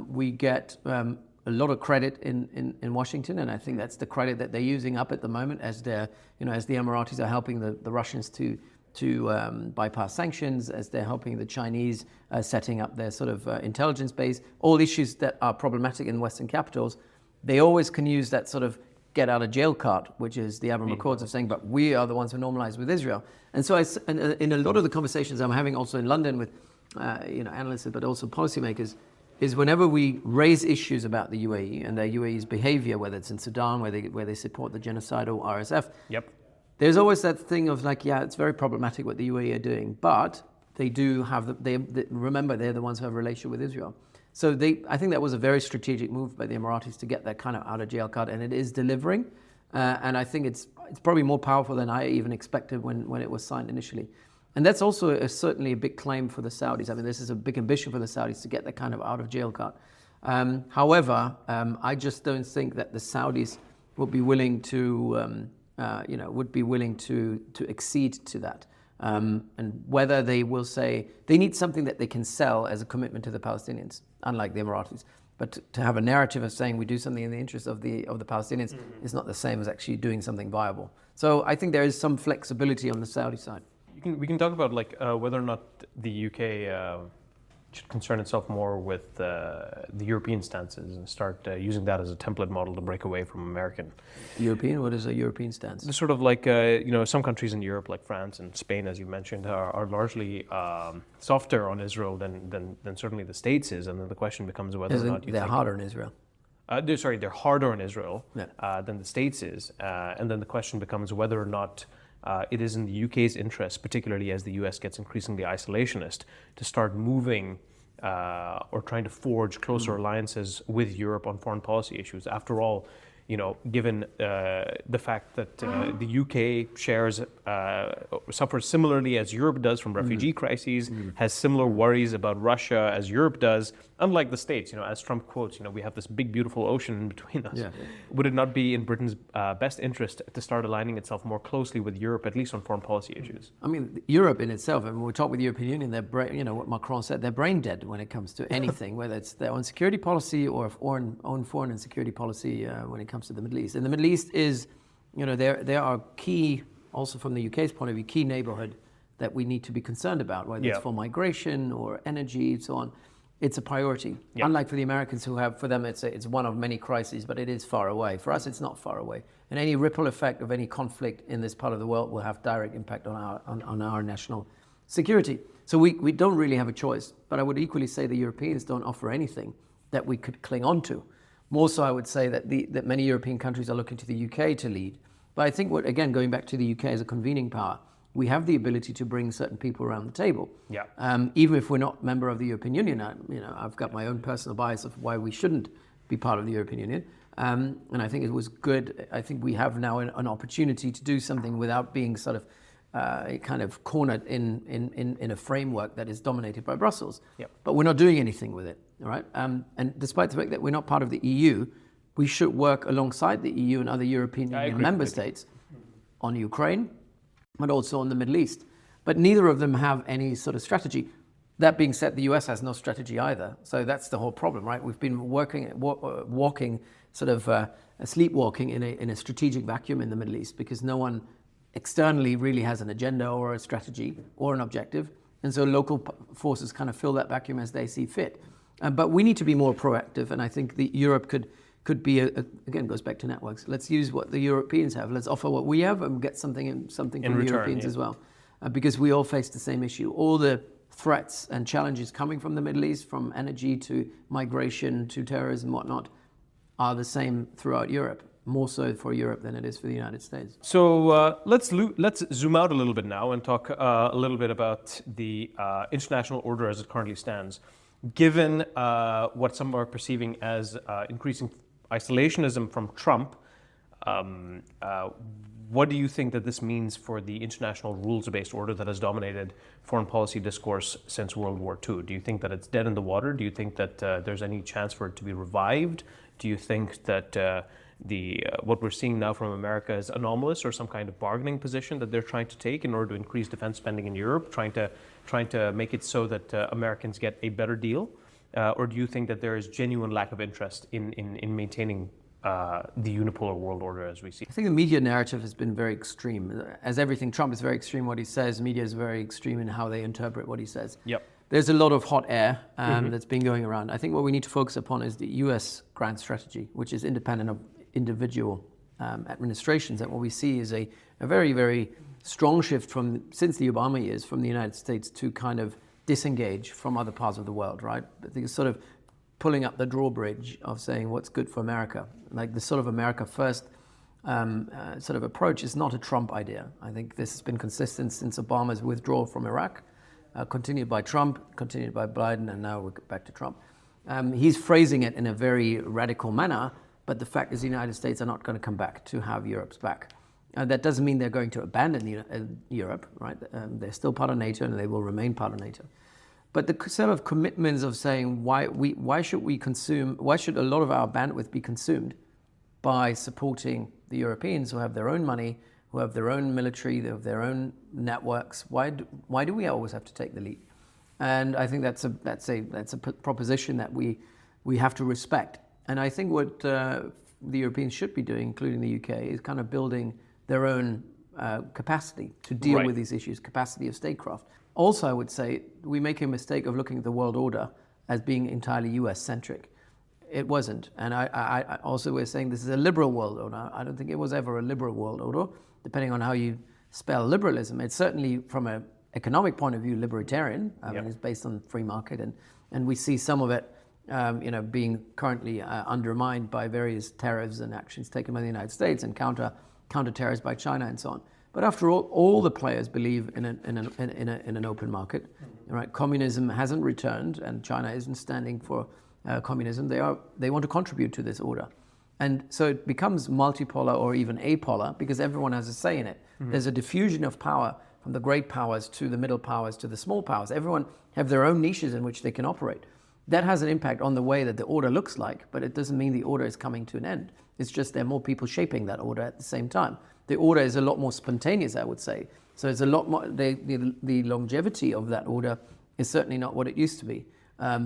We get a lot of credit in Washington, and I think that's the credit that they're using up at the moment as the Emiratis are helping the Russians to bypass sanctions, as they're helping the Chinese setting up their sort of intelligence base, all issues that are problematic in Western capitals. They always can use that sort of get out of jail card, which is the Abraham Accords of saying, but we are the ones who normalize with Israel. And so in a lot of the conversations I'm having also in London with analysts, but also policymakers, is whenever we raise issues about the UAE and their UAE's behavior, whether it's in Sudan, where they support the genocidal RSF, there's always that thing of like, yeah, it's very problematic what the UAE are doing, but they do have remember, they're the ones who have a relationship with Israel. So I think that was a very strategic move by the Emiratis to get that kind of out of jail card, and it is delivering. And I think it's probably more powerful than I even expected when it was signed initially. And that's also certainly a big claim for the Saudis. I mean, this is a big ambition for the Saudis to get that kind of out of jail card. However, I just don't think that the Saudis would be willing to, to accede to that. And whether they will say, they need something that they can sell as a commitment to the Palestinians, unlike the Emiratis. But to have a narrative of saying we do something in the interest of the Palestinians is not the same as actually doing something viable. So I think there is some flexibility on the Saudi side. We can talk about whether or not the UK should concern itself more with the European stances and start using that as a template model to break away from American. European? What is a European stance? It's sort of some countries in Europe, like France and Spain, as you mentioned, are largely softer on Israel than certainly the States is, and then the question becomes whether or not they're harder on Israel. They're harder on Israel Yeah. than the States is, and then the question becomes whether or not it is in the UK's interest, particularly as the US gets increasingly isolationist, to start moving or trying to forge closer alliances with Europe on foreign policy issues. After all, given the fact that the UK suffers similarly as Europe does from refugee crises, has similar worries about Russia as Europe does, unlike the States, as Trump quotes, we have this big, beautiful ocean in between us. Yeah. Would it not be in Britain's best interest to start aligning itself more closely with Europe, at least on foreign policy issues? I mean, Europe in itself, and when we talk with the European Union, what Macron said, they're brain dead when it comes to anything, whether it's their own security policy or own foreign and security policy when it comes to the Middle East. And the Middle East is, there are key, also from the UK's point of view, key neighborhood that we need to be concerned about, whether it's for migration or energy and so on. It's a priority. Yeah. Unlike for the Americans for them, it's one of many crises, but it is far away. For us, it's not far away. And any ripple effect of any conflict in this part of the world will have direct impact on our national security. So we don't really have a choice. But I would equally say the Europeans don't offer anything that we could cling on to. More so, I would say that many European countries are looking to the UK to lead. But I think, again, going back to the UK as a convening power, we have the ability to bring certain people around the table. Yeah. Even if we're not a member of the European Union, I've got my own personal bias of why we shouldn't be part of the European Union. And I think it was good. I think we have now an opportunity to do something without being sort of kind of cornered in a framework that is dominated by Brussels. Yep. But we're not doing anything with it, all right? And despite the fact that we're not part of the EU, we should work alongside the EU and other European Union member states on Ukraine, but also on the Middle East. But neither of them have any sort of strategy. That being said, the US has no strategy either. So that's the whole problem, right? We've been walking, sort of sleepwalking in a strategic vacuum in the Middle East because no one externally really has an agenda or a strategy or an objective. And so local forces kind of fill that vacuum as they see fit. But we need to be more proactive. And I think Europe could be, again, goes back to networks. Let's use what the Europeans have. Let's offer what we have and get something from the Europeans as well. Because we all face the same issue. All the threats and challenges coming from the Middle East, from energy to migration to terrorism and whatnot, are the same throughout Europe. More so for Europe than it is for the United States. So let's zoom out a little bit now and talk a little bit about the international order as it currently stands. Given what some are perceiving as increasing isolationism from Trump, what do you think that this means for the international rules-based order that has dominated foreign policy discourse since World War II? Do you think that it's dead in the water? Do you think that there's any chance for it to be revived? Do you think that what we're seeing now from America is anomalous, or some kind of bargaining position that they're trying to take in order to increase defense spending in Europe, trying to make it so that Americans get a better deal? Or do you think that there is genuine lack of interest in maintaining the unipolar world order as we see? I think the media narrative has been very extreme. As everything, Trump is very extreme what he says. Media is very extreme in how they interpret what he says. Yep. There's a lot of hot air that's been going around. I think what we need to focus upon is the US grand strategy, which is independent of individual administrations. And what we see is a very, very strong shift since the Obama years from the United States to kind of disengage from other parts of the world, right? I think it's sort of pulling up the drawbridge of saying what's good for America. Like the sort of America first sort of approach is not a Trump idea. I think this has been consistent since Obama's withdrawal from Iraq, continued by Trump, continued by Biden, and now we're back to Trump. He's phrasing it in a very radical manner, but the fact is the United States are not going to come back to have Europe's back. That doesn't mean they're going to abandon Europe, right? They're still part of NATO and they will remain part of NATO. But the sort of commitments of saying why should a lot of our bandwidth be consumed by supporting the Europeans who have their own money, who have their own military, they have their own networks? Why do we always have to take the lead? And I think that's a proposition that we have to respect. And I think what the Europeans should be doing, including the UK, is kind of building their own capacity to deal with these issues, capacity of statecraft. Also, I would say we make a mistake of looking at the world order as being entirely US-centric. It wasn't. And I also we're saying this is a liberal world order. I don't think it was ever a liberal world order, depending on how you spell liberalism. It's certainly, from an economic point of view, libertarian. I mean, it's based on free market. And we see some of it being currently undermined by various tariffs and actions taken by the United States and counter-tariffs by China and so on. But after all the players believe in an open market. Right? Communism hasn't returned, and China isn't standing for communism. They want to contribute to this order, and so it becomes multipolar or even apolar because everyone has a say in it. There's a diffusion of power from the great powers to the middle powers to the small powers. Everyone have their own niches in which they can operate. That has an impact on the way that the order looks like, but it doesn't mean the order is coming to an end. It's just there are more people shaping that order at the same time. The order is a lot more spontaneous, I would say. So it's a lot more, the longevity of that order is certainly not what it used to be.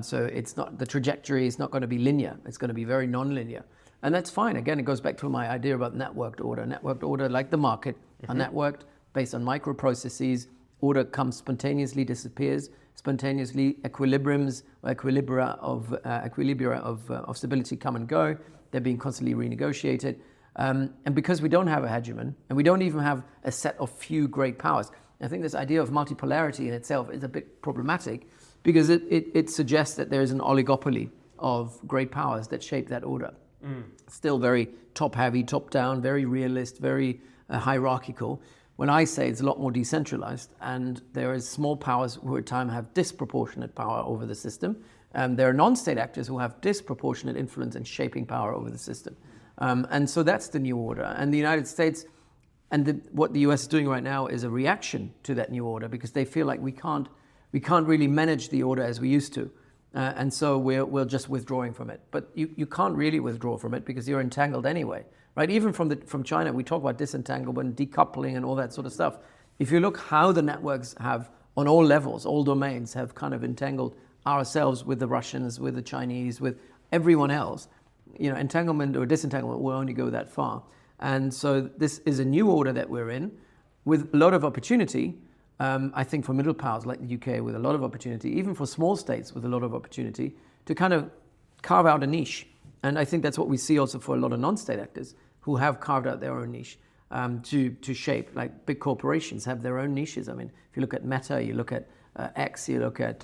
So it's not, the trajectory is not going to be linear. It's going to be very non-linear. And that's fine. Again, it goes back to my idea about networked order. Networked order, like the market, are networked based on microprocesses. Order comes spontaneously, disappears. Spontaneously, equilibriums or equilibria of stability come and go. They're being constantly renegotiated. And because we don't have a hegemon, and we don't even have a set of few great powers, I think this idea of multipolarity in itself is a bit problematic because it suggests that there is an oligopoly of great powers that shape that order. Still very top-heavy, top-down, very realist, very hierarchical. When I say it's a lot more decentralized, and there is small powers who at times have disproportionate power over the system, there are non-state actors who have disproportionate influence and shaping power over the system. And so that's the new order. And the United States, and what the US is doing right now is a reaction to that new order because they feel like we can't really manage the order as we used to. And so we're just withdrawing from it. But you can't really withdraw from it because you're entangled anyway, right? Even from China, we talk about disentanglement, decoupling and all that sort of stuff. If you look how the networks have, on all levels, all domains, have kind of entangled ourselves with the Russians, with the Chinese, with everyone else, entanglement or disentanglement will only go that far. And so this is a new order that we're in with a lot of opportunity. I think for middle powers like the UK with a lot of opportunity, even for small states with a lot of opportunity to kind of carve out a niche. And I think that's what we see also for a lot of non-state actors who have carved out their own niche to shape, like big corporations have their own niches. I mean, if you look at Meta, you look at X, you look at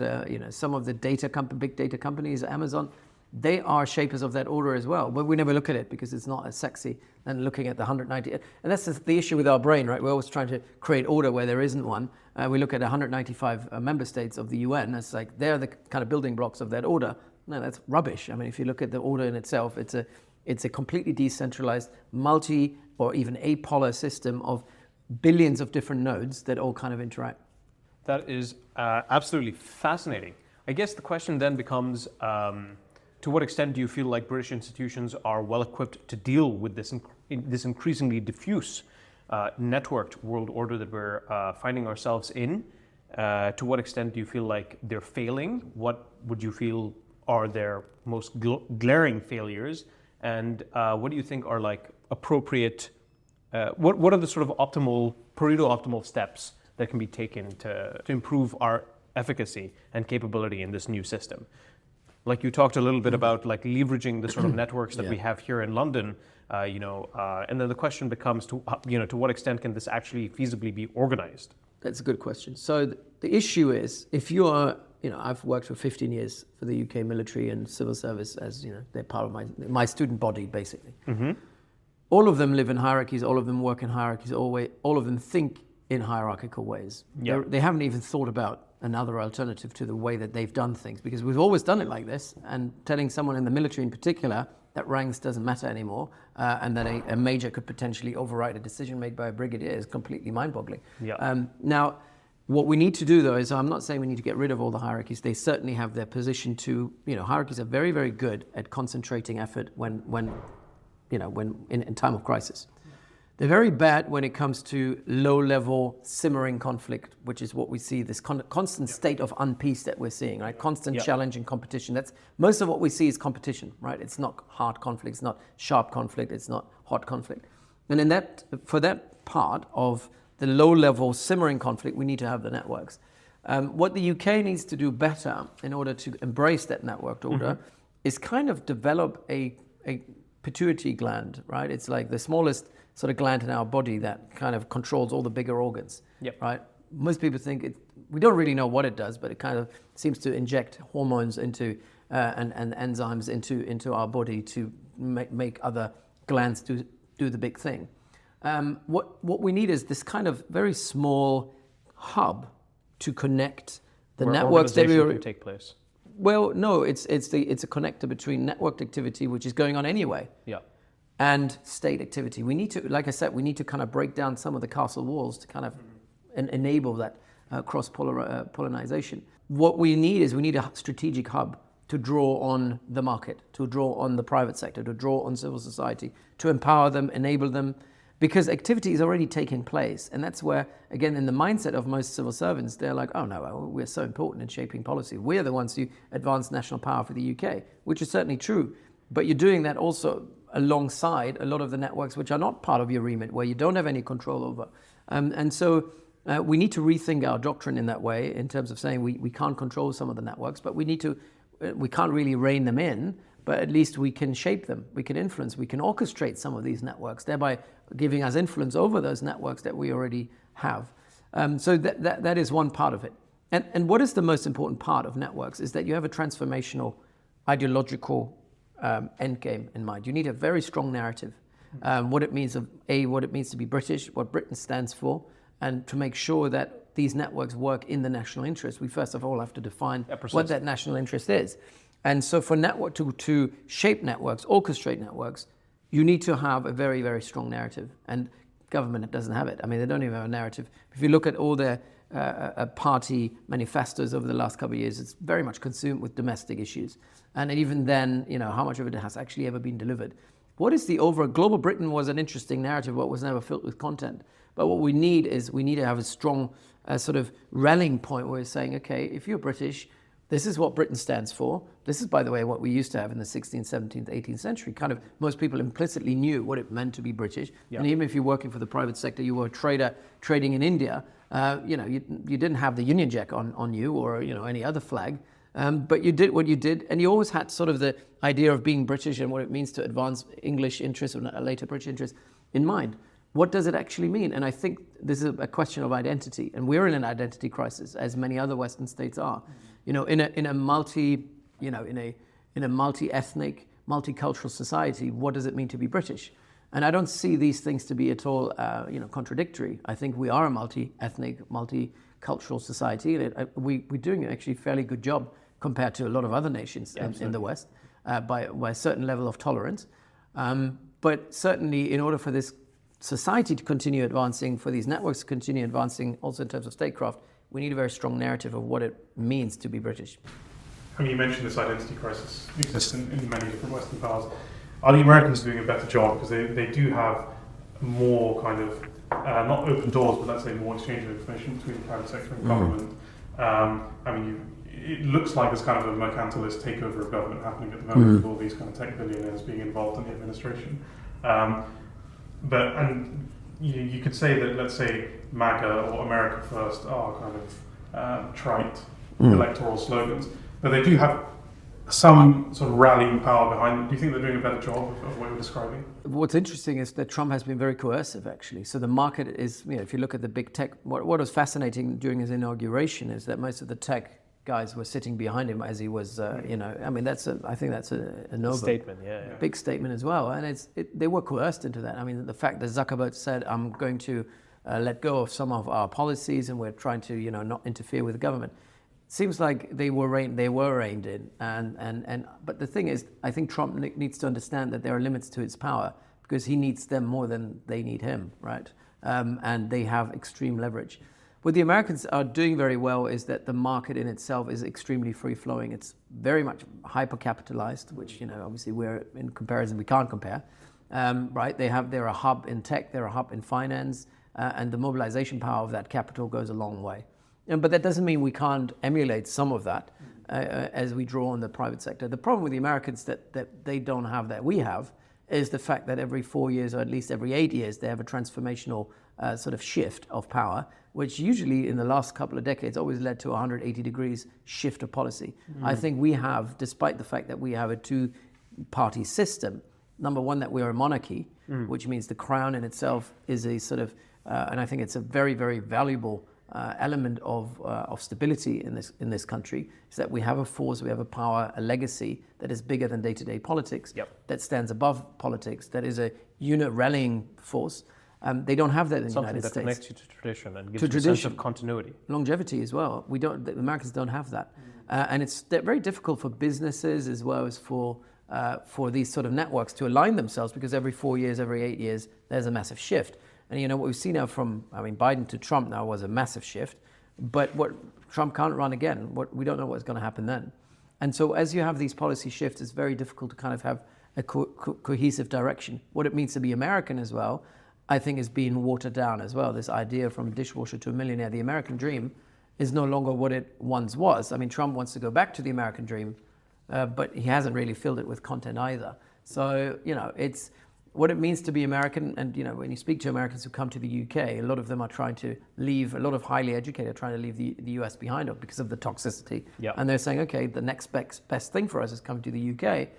some of the big data companies, Amazon, they are shapers of that order as well. But we never look at it because it's not as sexy than looking at the 190. And that's the issue with our brain, right? We're always trying to create order where there isn't one. We look at 195 member states of the UN. It's like they're the kind of building blocks of that order. No, that's rubbish. I mean, if you look at the order in itself, it's a completely decentralized, multi or even apolar system of billions of different nodes that all kind of interact. That is absolutely fascinating. I guess the question then becomes, to what extent do you feel like British institutions are well equipped to deal with this increasingly diffuse, networked world order that we're finding ourselves in? To what extent do you feel like they're failing? What would you feel are their most glaring failures? And what do you think are like appropriate, what are the sort of Pareto-optimal steps that can be taken to improve our efficacy and capability in this new system? Like you talked a little bit about like leveraging the sort of networks that we have here in London, and then the question becomes to what extent can this actually feasibly be organized? That's a good question. So the issue is, if you are, I've worked for 15 years for the UK military and civil service as, they're part of my student body, basically. Mm-hmm. All of them live in hierarchies, all of them work in hierarchies, all of them think in hierarchical ways. Yeah. They haven't even thought about another alternative to the way that they've done things, because we've always done it like this, and telling someone in the military in particular that ranks doesn't matter anymore, and that a major could potentially override a decision made by a brigadier is completely mind-boggling. Yeah. Now, what we need to do, though, is I'm not saying we need to get rid of all the hierarchies. They certainly have their position to, hierarchies are very, very good at concentrating effort when in time of crisis. They're very bad when it comes to low-level simmering conflict, which is what we see, this constant state of unpeace that we're seeing, right? Constant challenge and competition. That's most of what we see is competition, right? It's not hard conflict, it's not sharp conflict, it's not hot conflict. And for that part of the low-level simmering conflict, we need to have the networks. What the UK needs to do better in order to embrace that networked order is kind of develop a pituitary gland, right? It's like the smallest sort of gland in our body that kind of controls all the bigger organs, right? Most people think we don't really know what it does, but it kind of seems to inject hormones into and enzymes into our body to make other glands do the big thing. What we need is this kind of very small hub to connect the where networks that we can take place. Well, no, it's a connector between networked activity, which is going on anyway, and state activity. We need to, like I said, we need to kind of break down some of the castle walls to kind of enable that cross-pollination. What we need is a strategic hub to draw on the market, to draw on the private sector, to draw on civil society, to empower them, enable them, because activity is already taking place. And that's where, again, in the mindset of most civil servants, they're like, oh no, we're so important in shaping policy. We're the ones who advance national power for the UK, which is certainly true. But you're doing that also alongside a lot of the networks which are not part of your remit, where you don't have any control over. And so we need to rethink our doctrine in that way, in terms of saying we can't control some of the networks, but we can't really rein them in, but at least we can shape them, we can influence, we can orchestrate some of these networks, thereby giving us influence over those networks that we already have. So that is one part of it. And what is the most important part of networks is that you have a transformational ideological end game in mind. You need a very strong narrative, what it means to be British, what Britain stands for, and to make sure that these networks work in the national interest. We first of all have to define what that national interest is. And so for network to shape networks, orchestrate networks, you need to have a very, very strong narrative. And government doesn't have it. I mean, they don't even have a narrative. If you look at all their party manifestos over the last couple of years, it's very much consumed with domestic issues. And even then, how much of it has actually ever been delivered? What is the overall? Global Britain was an interesting narrative, but was never filled with content. But what we need to have a strong sort of rallying point where we're saying, okay, if you're British, this is what Britain stands for. This is, by the way, what we used to have in the 16th, 17th, 18th century. Kind of most people implicitly knew what it meant to be British. And even if you're working for the private sector, you were a trader trading in India, you didn't have the Union Jack on you or any other flag. But you did what you did, and you always had sort of the idea of being British and what it means to advance English interests or later British interests in mind. What does it actually mean? And I think this is a question of identity, and we're in an identity crisis, as many other Western states are. In a multi-ethnic, multicultural society, what does it mean to be British? And I don't see these things to be at all, contradictory. I think we are a multi-ethnic, multicultural society, and we're doing actually a fairly good job compared to a lot of other nations in the West by a certain level of tolerance. But certainly, in order for this society to continue advancing, for these networks to continue advancing, also in terms of statecraft, we need a very strong narrative of what it means to be British. I mean, you mentioned this identity crisis exists in many different Western powers. Are the Americans doing a better job? Because they do have more kind of, not open doors, but let's say more exchange of information between the private sector and government. It looks like there's kind of a mercantilist takeover of government happening at the moment with all these kind of tech billionaires being involved in the administration. You could say that, let's say, MAGA or America First are kind of trite electoral slogans, but they do have some sort of rallying power behind them. Do you think they're doing a better job of what you're describing? What's interesting is that Trump has been very coercive, actually. So the market is, if you look at the big tech, what was fascinating during his inauguration is that most of the tech guys were sitting behind him as he was, I think that's a noble statement, big statement as well. And they were coerced into that. I mean, the fact that Zuckerberg said, I'm going to let go of some of our policies, and we're trying to, not interfere with the government. It seems like they were reined in, but the thing is, I think Trump needs to understand that there are limits to his power because he needs them more than they need him, right? And they have extreme leverage. What the Americans are doing very well is that the market in itself is extremely free-flowing. It's very much hyper-capitalized, which, obviously in comparison, we can't compare, right? They're a hub in tech, they're a hub in finance, and the mobilization power of that capital goes a long way. But that doesn't mean we can't emulate some of that as we draw on the private sector. The problem with the Americans that they don't have, that we have, is the fact that every 4 years, or at least every 8 years, they have a transformational sort of shift of power, which usually in the last couple of decades always led to a 180 degrees shift of policy. I think we have, despite the fact that we have a two-party system, number one, that we're a monarchy, which means the crown in itself is a sort of, and I think it's a very, very valuable element of stability in this country, is that we have a force, we have a power, a legacy that is bigger than day-to-day politics, that stands above politics, that is a unit rallying force. They don't have that in the United States. Something that connects you to tradition and gives you a sense of continuity. Longevity as well. The Americans don't have that. And it's very difficult for businesses as well as for these sort of networks to align themselves, because every 4 years, every 8 years, there's a massive shift. And what we've seen now from, Biden to Trump now was a massive shift, but Trump can't run again. We don't know what's going to happen then. And so as you have these policy shifts, it's very difficult to kind of have a cohesive direction. What it means to be American as well, I think, is being watered down as well. This idea from a dishwasher to a millionaire, the American dream is no longer what it once was. Trump wants to go back to the American dream, but he hasn't really filled it with content either. So, it's what it means to be American. And, when you speak to Americans who come to the UK, a lot of them are trying to leave, a lot of highly educated are trying to leave the US behind because of the toxicity. Yep. And they're saying, okay, the next best thing for us is coming to the UK.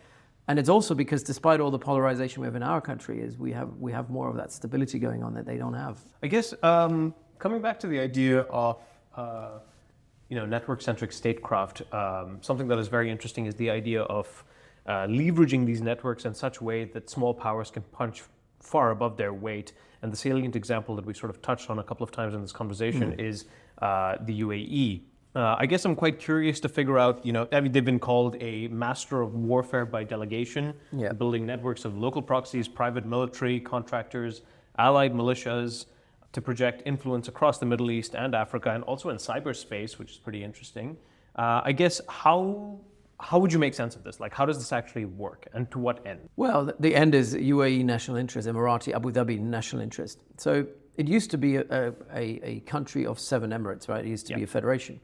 And it's also because despite all the polarization we have in our country, is we have more of that stability going on that they don't have. I guess coming back to the idea of network-centric statecraft, something that is very interesting is the idea of leveraging these networks in such a way that small powers can punch far above their weight. And the salient example that we sort of touched on a couple of times in this conversation is the UAE. I guess I'm quite curious to figure out, they've been called a master of warfare by delegation, building networks of local proxies, private military contractors, allied militias to project influence across the Middle East and Africa, and also in cyberspace, which is pretty interesting. I guess how would you make sense of this? Like, how does this actually work, and to what end? Well, the end is UAE national interest, Emirati, Abu Dhabi national interest. So it used to be a country of 7 emirates, right? It used to be a federation.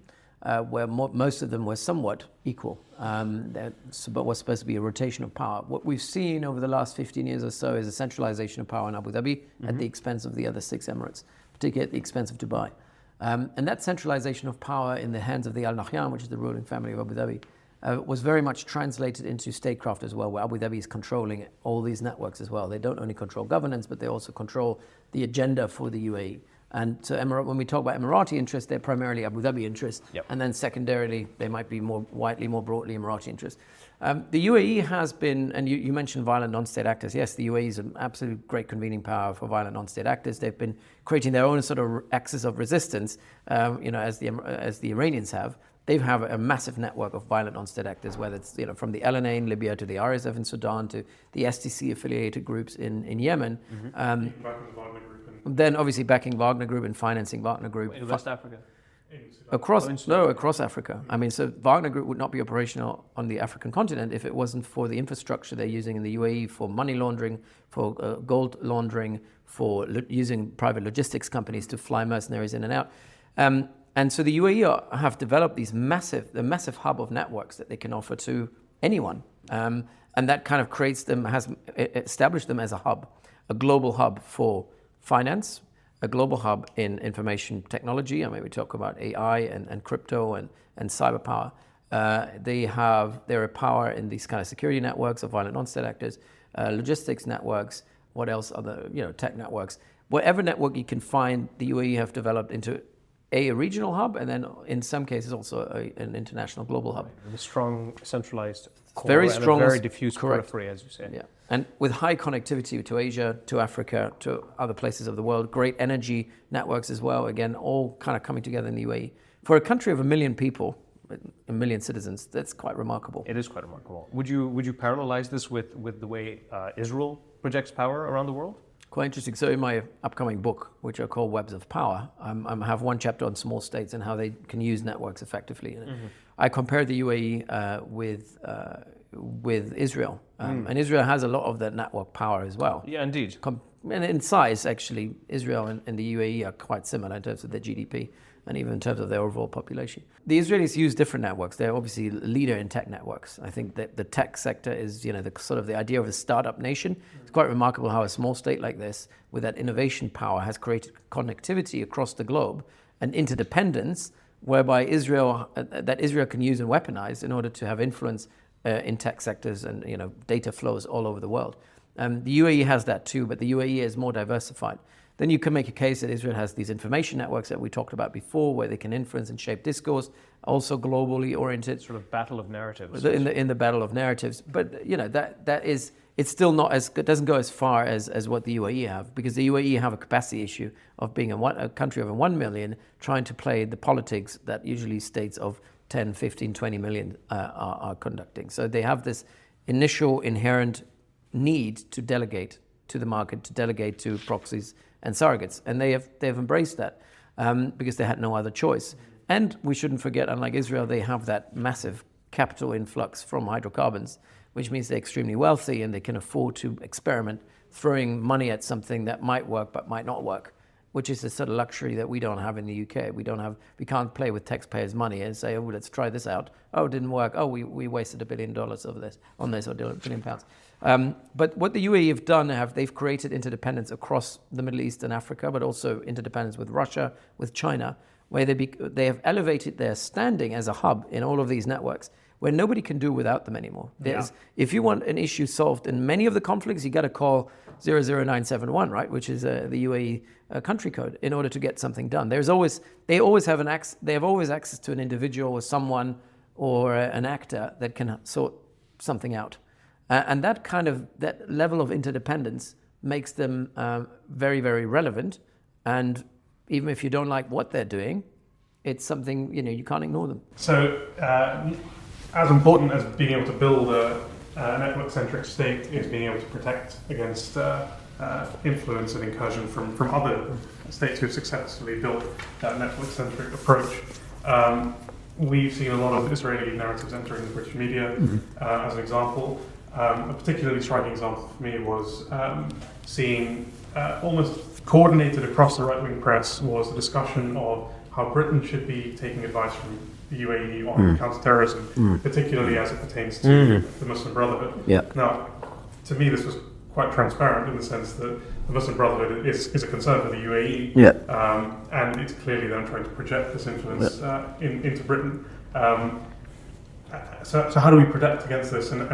Where most of them were somewhat equal, but was supposed to be a rotation of power. What we've seen over the last 15 years or so is a centralization of power in Abu Dhabi at the expense of the other 6 emirates, particularly at the expense of Dubai. And that centralization of power in the hands of the Al Nahyan, which is the ruling family of Abu Dhabi, was very much translated into statecraft as well, where Abu Dhabi is controlling all these networks as well. They don't only control governance, but they also control the agenda for the UAE. And so when we talk about Emirati interests, they're primarily Abu Dhabi interests. And then secondarily, they might be more broadly Emirati interests. The UAE has been, and you mentioned violent non-state actors. Yes, the UAE is an absolute great convening power for violent non-state actors. They've been creating their own sort of axis of resistance, as the Iranians have. They have a massive network of violent non-state actors, whether it's from the LNA in Libya to the RSF in Sudan to the STC-affiliated groups in Yemen. Then obviously backing Wagner Group and financing Wagner Group. In West Africa? Across Africa. So Wagner Group would not be operational on the African continent if it wasn't for the infrastructure they're using in the UAE for money laundering, for gold laundering, for using private logistics companies to fly mercenaries in and out. And so the UAE have developed the massive hub of networks that they can offer to anyone. And that kind of has established them as a hub, a global hub for finance, a global hub in information technology. We talk about AI and crypto and cyber power. They're a power in these kind of security networks of violent non-state actors, logistics networks. What else? Other tech networks. Whatever network you can find, the UAE have developed into a regional hub, and then in some cases also an international global hub. A strong centralized core Very and strong, a very diffuse correct. periphery, as you say. Yeah, and with high connectivity to Asia, to Africa, to other places of the world, great energy networks as well, again, all kind of coming together in the UAE. For a country of 1 million people, 1 million citizens, that's quite remarkable. It is quite remarkable. Would you parallelize this with the way Israel projects power around the world? Quite interesting. So in my upcoming book, which I call Webs of Power, I have one chapter on small states and how they can use networks effectively. I compare the UAE with Israel. And Israel has a lot of that network power as well. Yeah, indeed. And in size, actually, Israel and the UAE are quite similar in terms of their GDP and even in terms of their overall population. The Israelis use different networks. They're obviously a leader in tech networks. I think that the tech sector is, the sort of the idea of a startup nation. It's quite remarkable how a small state like this, with that innovation power, has created connectivity across the globe and interdependence, whereby Israel can use and weaponize in order to have influence in tech sectors and data flows all over the world. The UAE has that too, but the UAE is more diversified. Then you can make a case that Israel has these information networks that we talked about before, where they can influence and shape discourse, also globally oriented. Sort of battle of narratives. In the battle of narratives. But it's still not it doesn't go as far as what the UAE have, because the UAE have a capacity issue of being a country of 1 million trying to play the politics that usually states of 10, 15, 20 million are conducting. So they have this initial inherent need to delegate to the market, to delegate to proxies and surrogates, and they have embraced that because they had no other choice. And we shouldn't forget, unlike Israel, they have that massive capital influx from hydrocarbons, which means they're extremely wealthy and they can afford to experiment, throwing money at something that might work but might not work, which is a sort of luxury that we don't have in the UK. We can't play with taxpayers' money and say, oh, let's try this out. Oh, it didn't work. Oh, we wasted $1 billion over this, on this, or £1 billion. But what the UAE have done, they've created interdependence across the Middle East and Africa, but also interdependence with Russia, with China, where they have elevated their standing as a hub in all of these networks, where nobody can do without them anymore. If you want an issue solved in many of the conflicts, you got to call 00971, right, which is the UAE country code, in order to get something done. They have always access to an individual or someone or an actor that can sort something out. And that level of interdependence makes them very, very relevant. And even if you don't like what they're doing, it's something, you can't ignore them. So as important as being able to build a network-centric state is being able to protect against influence and incursion from other states who have successfully built that network-centric approach. We've seen a lot of Israeli narratives entering the British media as an example. A particularly striking example for me was seeing almost coordinated across the right-wing press was the discussion of how Britain should be taking advice from the UAE on counterterrorism, particularly as it pertains to the Muslim Brotherhood. Yeah. Now, to me, this was quite transparent in the sense that the Muslim Brotherhood is a concern for the UAE, and it's clearly them trying to project this influence into Britain. So how do we protect against this, and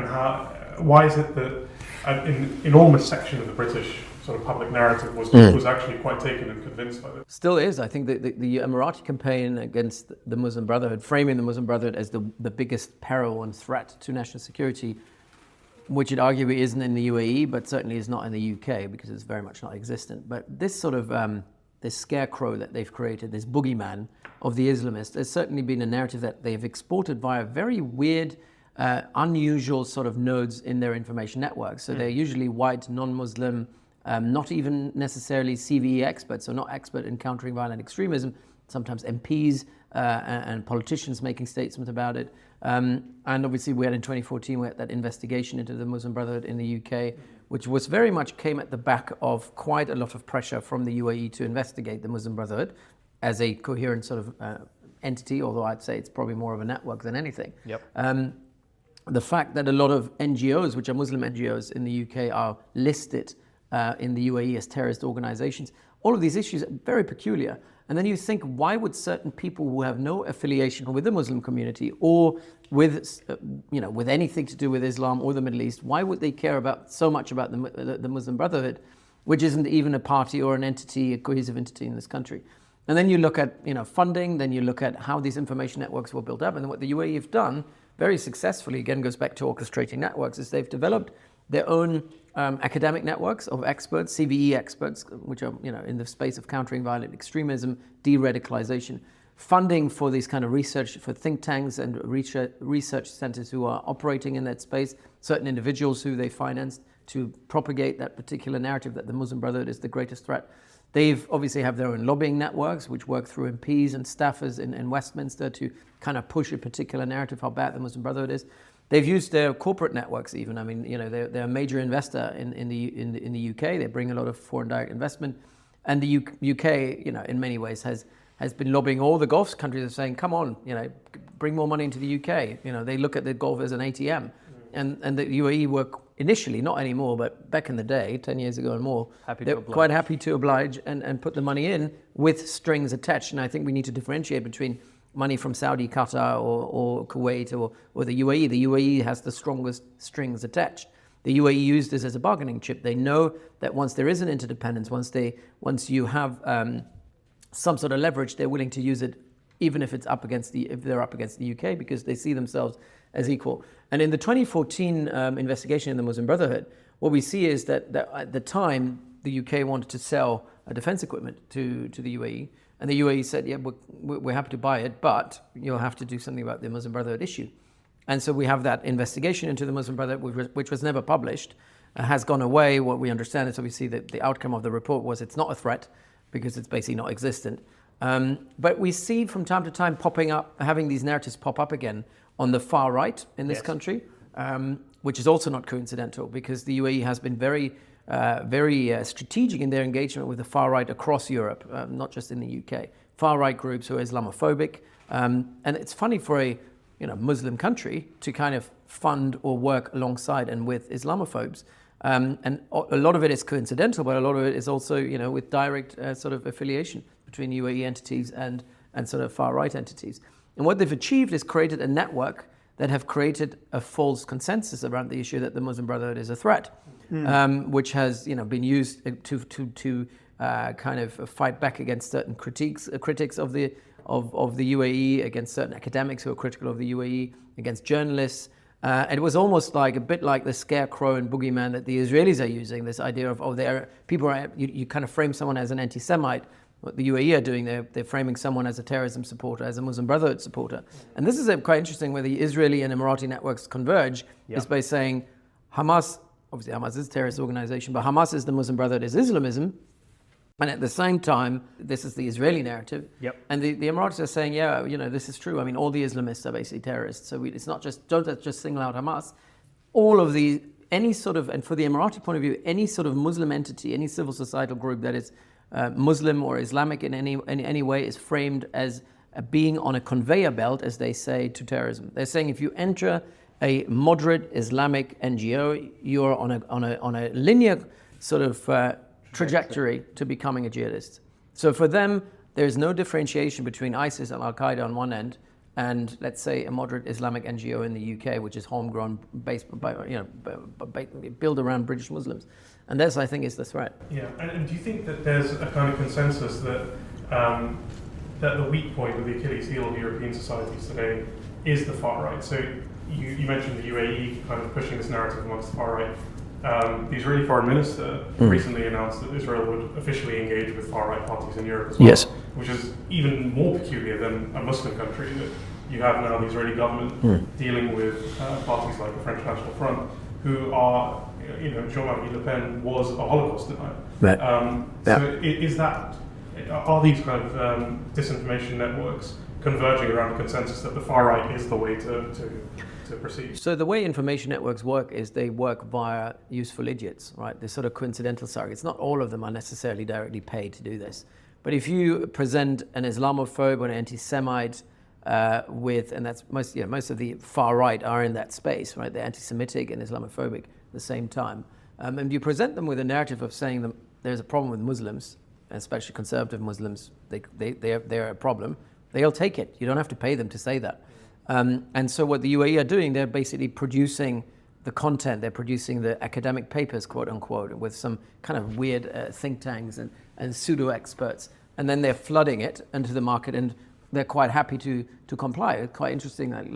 why is it that an enormous section of the British sort of public narrative was actually quite taken and convinced by this? Still is. I think the Emirati campaign against the Muslim Brotherhood, framing the Muslim Brotherhood as the biggest peril and threat to national security, which it arguably isn't in the UAE, but certainly is not in the UK because it's very much not existent. But this sort of this scarecrow that they've created, this boogeyman of the Islamists, has certainly been a narrative that they've exported via very weird, unusual sort of nodes in their information networks. So they're usually white, non-Muslim, not even necessarily CVE experts, so not expert in countering violent extremism, sometimes MPs and politicians making statements about it. And obviously we had in 2014, we had that investigation into the Muslim Brotherhood in the UK, which was very much came at the back of quite a lot of pressure from the UAE to investigate the Muslim Brotherhood as a coherent sort of entity, although I'd say it's probably more of a network than anything. The fact that a lot of NGOs, which are Muslim NGOs in the UK, are listed in the UAE as terrorist organizations, all of these issues are very peculiar. And then you think, why would certain people who have no affiliation with the Muslim community or with, with anything to do with Islam or the Middle East, why would they care so much about the Muslim Brotherhood, which isn't even a party or an entity, a cohesive entity in this country? And then you look at funding, then you look at how these information networks were built up. And what the UAE have done very successfully, again goes back to orchestrating networks, is they've developed their own academic networks of experts, CVE experts, which are in the space of countering violent extremism, de-radicalization, funding for these kind of research, for think tanks and research centers who are operating in that space, certain individuals who they financed to propagate that particular narrative that the Muslim Brotherhood is the greatest threat. They've obviously have their own lobbying networks, which work through MPs and staffers in Westminster to kind of push a particular narrative, how bad the Muslim Brotherhood is. They've used their corporate networks even. I mean, they're a major investor in the UK. They bring a lot of foreign direct investment. And the UK, in many ways has been lobbying all the Gulf countries of saying, come on, bring more money into the UK. They look at the Gulf as an ATM. And the UAE were initially, not anymore, but back in the day, 10 years ago and more, they're quite happy to oblige and put the money in with strings attached. And I think we need to differentiate between money from Saudi, Qatar, or Kuwait, or the UAE. The UAE has the strongest strings attached. The UAE used this as a bargaining chip. They know that once there is an interdependence, once you have some sort of leverage, they're willing to use it, even if they're up against the UK, because they see themselves as equal. And in the 2014 investigation in the Muslim Brotherhood, what we see is that at the time, the UK wanted to sell defense equipment to the UAE. And the UAE said, yeah, we're happy to buy it, but you'll have to do something about the Muslim Brotherhood issue. And so we have that investigation into the Muslim Brotherhood, which was never published, has gone away. What we understand is obviously that the outcome of the report was it's not a threat, because it's basically not existent. But we see from time to time having these narratives pop up again on the far right in this country, which is also not coincidental, because the UAE has been very strategic in their engagement with the far right across Europe, not just in the UK. Far right groups who are Islamophobic. And it's funny for a Muslim country to kind of fund or work alongside and with Islamophobes. And a lot of it is coincidental, but a lot of it is also, with direct sort of affiliation between UAE entities and sort of far-right entities. And what they've achieved is created a network that have created a false consensus around the issue that the Muslim Brotherhood is a threat, which has, been used to kind of fight back against certain critics of the UAE, against certain academics who are critical of the UAE, against journalists. And it was almost like a bit like the scarecrow and boogeyman that the Israelis are using, this idea of, you kind of frame someone as an anti-Semite. What the UAE are doing, they're framing someone as a terrorism supporter, as a Muslim Brotherhood supporter. And this is quite interesting where the Israeli and Emirati networks converge, is by saying Hamas, obviously Hamas is a terrorist organization, but Hamas is the Muslim Brotherhood is Islamism. And at the same time, this is the Israeli narrative. And the Emiratis are saying, this is true. I mean, all the Islamists are basically terrorists. So it's not don't just single out Hamas. All of any sort of, and for the Emirati point of view, any sort of Muslim entity, any civil societal group that is Muslim or Islamic in any way is framed as being on a conveyor belt, as they say, to terrorism. They're saying if you enter a moderate Islamic NGO, you're on a linear sort of trajectory to becoming a jihadist. So for them, there's no differentiation between ISIS and Al-Qaeda on one end and, let's say, a moderate Islamic NGO in the UK, which is homegrown, based built around British Muslims. And this, I think, is the threat. Yeah, and do you think that there's a kind of consensus that that the weak point of the Achilles heel of European societies today is the far right? So you mentioned the UAE kind of pushing this narrative amongst the far right. The Israeli foreign minister recently announced that Israel would officially engage with far-right parties in Europe as well, which is even more peculiar than a Muslim country. That you have now the Israeli government dealing with parties like the French National Front, who are, Jean-Marie Le Pen was a Holocaust denier. So are these kind of disinformation networks converging around a consensus that the far right is the way to proceed? So the way information networks work is they work via useful idiots, right? They're sort of coincidental surrogates. Not all of them are necessarily directly paid to do this. But if you present an Islamophobe or an anti-Semite and that's most of the far right are in that space, right? They're anti-Semitic and Islamophobic at the same time. And you present them with a narrative of saying that there's a problem with Muslims, especially conservative Muslims, they're a problem. They'll take it. You don't have to pay them to say that. And so what the UAE are doing, they're basically producing the content, they're producing the academic papers, quote unquote, with some kind of weird think tanks and pseudo-experts. and then they're flooding it into the market, and they're quite happy to comply. It's quite interesting that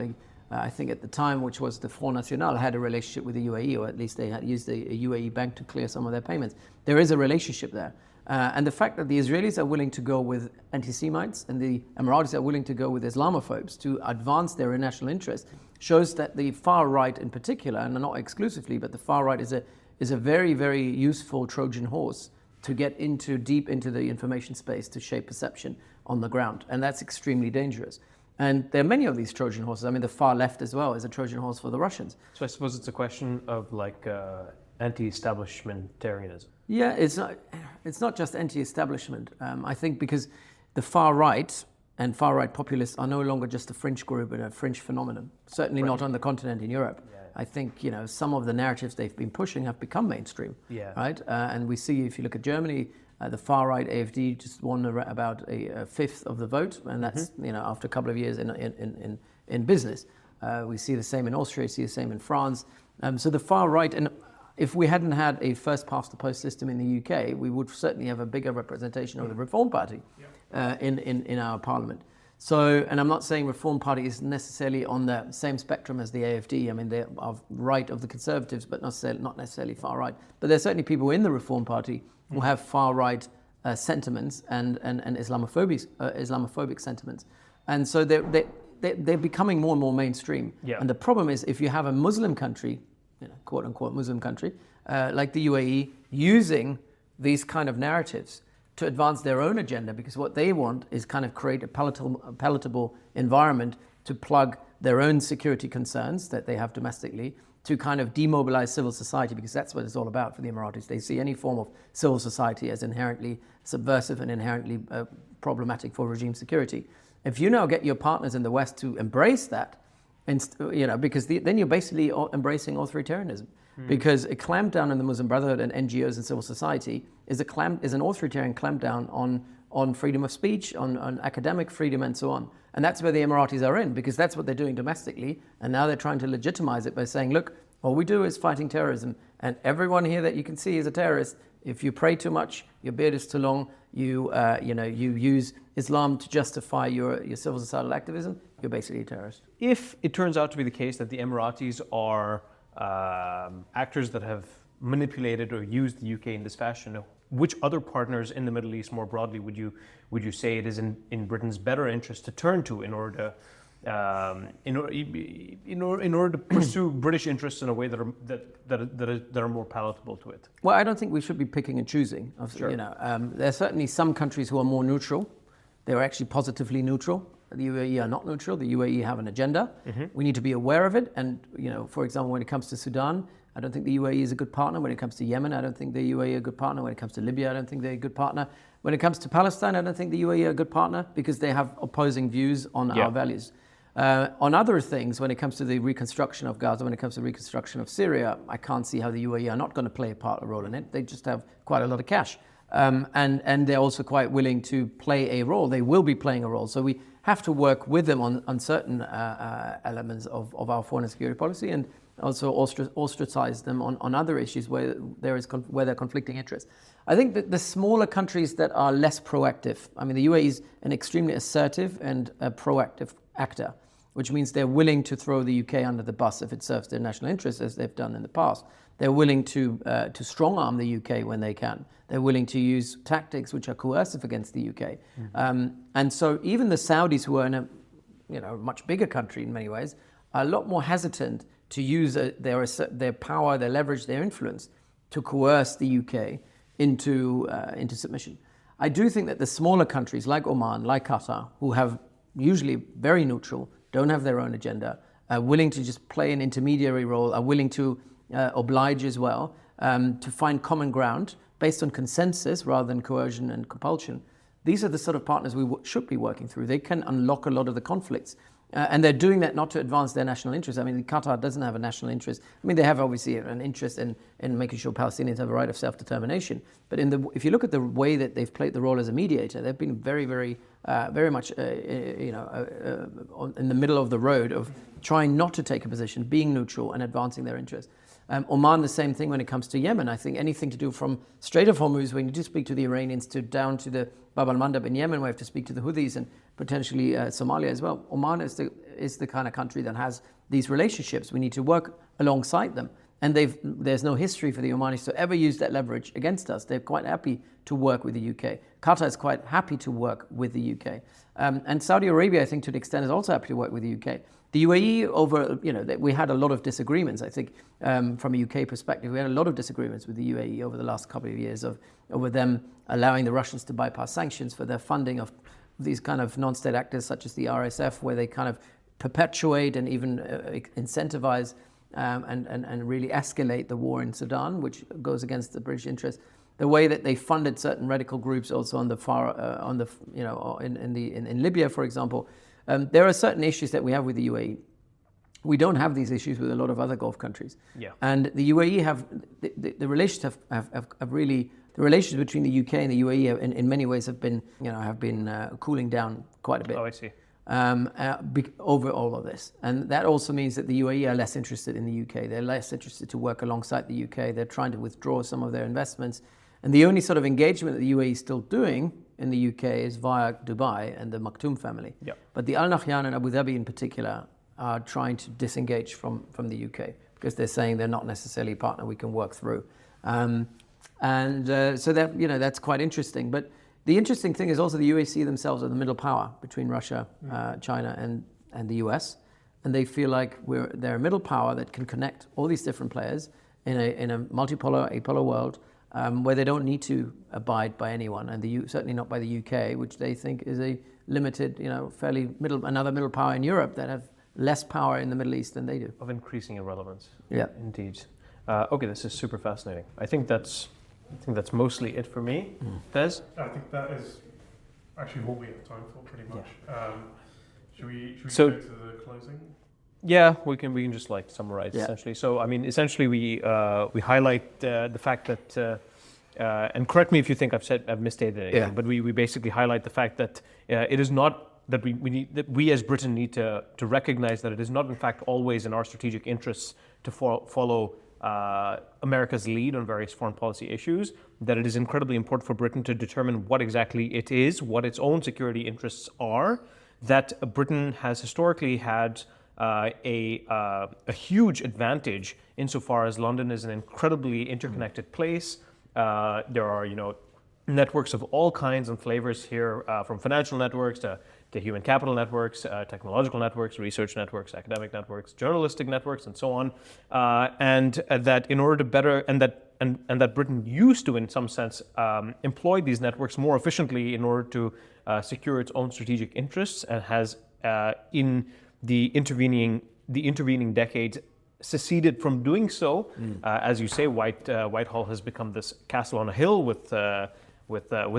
I think at the time, which was the Front National, had a relationship with the UAE, or at least they had used a UAE bank to clear some of their payments. There is a relationship there. And the fact that the Israelis are willing to go with anti-Semites and the Emiratis are willing to go with Islamophobes to advance their national interest shows that the far right in particular, and not exclusively, but the far right is a very, very useful Trojan horse to get deep into the information space to shape perception on the ground. And that's extremely dangerous. And there are many of these Trojan horses. I mean, the far left as well is a Trojan horse for the Russians. So I suppose it's a question of anti-establishmentarianism. Yeah, it's not just anti-establishment. I think because the far right and far right populists are no longer just a fringe group and a fringe phenomenon. Certainly not on the continent in Europe. Yeah. I think some of the narratives they've been pushing have become mainstream. Yeah. Right, and we see if you look at Germany. The far-right AfD just won about a fifth of the vote, and that's after a couple of years in business. We see the same in Austria, see the same in France. So the far-right, and if we hadn't had a first-past-the-post system in the UK, we would certainly have a bigger representation of the Reform Party in our parliament. So, and I'm not saying Reform Party is necessarily on the same spectrum as the AfD. I mean, they are right of the Conservatives, but not necessarily far-right. But there are certainly people in the Reform Party who have far-right sentiments and Islamophobic sentiments. And so they're becoming more and more mainstream. Yeah. And the problem is if you have a Muslim country, quote-unquote Muslim country, like the UAE, using these kind of narratives to advance their own agenda, because what they want is kind of create a palatable environment to plug their own security concerns that they have domestically, to kind of demobilize civil society, because that's what it's all about for the Emiratis. They see any form of civil society as inherently subversive and inherently problematic for regime security. If you now get your partners in the West to embrace that, because then you're basically embracing authoritarianism. Because a clampdown on the Muslim Brotherhood and NGOs and civil society is an authoritarian clampdown on freedom of speech, on academic freedom, and so on. And that's where the Emiratis are in, because that's what they're doing domestically. And now they're trying to legitimize it by saying, look, all we do is fighting terrorism. And everyone here that you can see is a terrorist. If you pray too much, your beard is too long, you use Islam to justify your civil societal activism, you're basically a terrorist. If it turns out to be the case that the Emiratis are actors that have manipulated or used the UK in this fashion, which other partners in the Middle East more broadly would you say it is in Britain's better interest to turn to in order to pursue British interests in a way that are more palatable to it? Well, I don't think we should be picking and choosing. Sure. There are certainly some countries who are more neutral. They are actually positively neutral. The UAE are not neutral. The UAE have an agenda. Mm-hmm. We need to be aware of it. And, for example, when it comes to Sudan, I don't think the UAE is a good partner. When it comes to Yemen, I don't think the UAE are a good partner. When it comes to Libya, I don't think they're a good partner. When it comes to Palestine, I don't think the UAE are a good partner because they have opposing views on our values. On other things, when it comes to the reconstruction of Gaza, when it comes to the reconstruction of Syria, I can't see how the UAE are not going to play a role in it. They just have quite a lot of cash. And they're also quite willing to play a role. They will be playing a role. So we have to work with them on certain elements of our foreign and security policy, and also ostracize them on other issues where there are conflicting interests. I think that the smaller countries that are less proactive, I mean, the UAE is an extremely assertive and a proactive actor, which means they're willing to throw the UK under the bus if it serves their national interests, as they've done in the past. They're willing to strong-arm the UK when they can. They're willing to use tactics which are coercive against the UK. Mm-hmm. And so even the Saudis, who are in a much bigger country in many ways, are a lot more hesitant to use their power, their leverage, their influence to coerce the UK into submission. I do think that the smaller countries like Oman, like Qatar, who have usually very neutral, don't have their own agenda, are willing to just play an intermediary role, are willing to oblige as well, to find common ground based on consensus rather than coercion and compulsion. These are the sort of partners we should be working through. They can unlock a lot of the conflicts. And they're doing that not to advance their national interest. I mean, Qatar doesn't have a national interest. I mean, they have obviously an interest in making sure Palestinians have a right of self-determination. But if you look at the way that they've played the role as a mediator, they've been very, very very much, in the middle of the road of trying not to take a position, being neutral and advancing their interests. Oman, the same thing when it comes to Yemen. I think anything to do from Strait of Hormuz, when you do speak to the Iranians, to down to the Bab al-Mandab in Yemen, where you have to speak to the Houthis and potentially Somalia as well. Oman is the kind of country that has these relationships. We need to work alongside them. And there's no history for the Omanis to ever use that leverage against us. They're quite happy to work with the UK. Qatar is quite happy to work with the UK. And Saudi Arabia, I think, to an extent, is also happy to work with the UK. The UAE, we had a lot of disagreements, I think, from a UK perspective. We had a lot of disagreements with the UAE over the last couple of years over them allowing the Russians to bypass sanctions for their funding of these kind of non-state actors such as the RSF, where they kind of perpetuate and even incentivize and really escalate the war in Sudan, which goes against the British interest. The way that they funded certain radical groups also on the far, in Libya, for example. There are certain issues that we have with the UAE. We don't have these issues with a lot of other Gulf countries. Yeah. And the UAE the relations have really, the relations between the UK and the UAE have, in many ways have been cooling down quite a bit. Oh, I see. Over all of this. And that also means that the UAE are less interested in the UK. They're less interested to work alongside the UK. They're trying to withdraw some of their investments. And the only sort of engagement that the UAE is still doing in the UK is via Dubai and the Maktoum family. Yep. But the Al Nahyan and Abu Dhabi in particular are trying to disengage from the UK because they're saying they're not necessarily a partner we can work through. So that, that's quite interesting. But the interesting thing is also the UAE see themselves as the middle power between Russia, China and the US. And they feel like they're a middle power that can connect all these different players in a multipolar, apolar world, where they don't need to abide by anyone, and certainly not by the UK, which they think is a limited, fairly another middle power in Europe that have less power in the Middle East than they do. Of increasing irrelevance. Yeah. Indeed. Okay, this is super fascinating. I think that's mostly it for me. Fez? I think that is actually what we have time for, pretty much. Yeah. Should we So- go to the closing? Yeah, we can just summarize essentially. So essentially we highlight the fact that and correct me if you think I've misstated anything, but we basically highlight the fact that it is not that we as Britain need to recognize that it is not in fact always in our strategic interests to follow America's lead on various foreign policy issues, that it is incredibly important for Britain to determine what exactly it is, what its own security interests are, that Britain has historically had a huge advantage insofar as London is an incredibly interconnected place. There are, networks of all kinds and flavors here, from financial networks to human capital networks, technological networks, research networks, academic networks, journalistic networks, and so on. And that in order to better, and that Britain used to, in some sense, employ these networks more efficiently in order to secure its own strategic interests, and has in the intervening decades seceded from doing so. As you say, Whitehall has become this castle on a hill with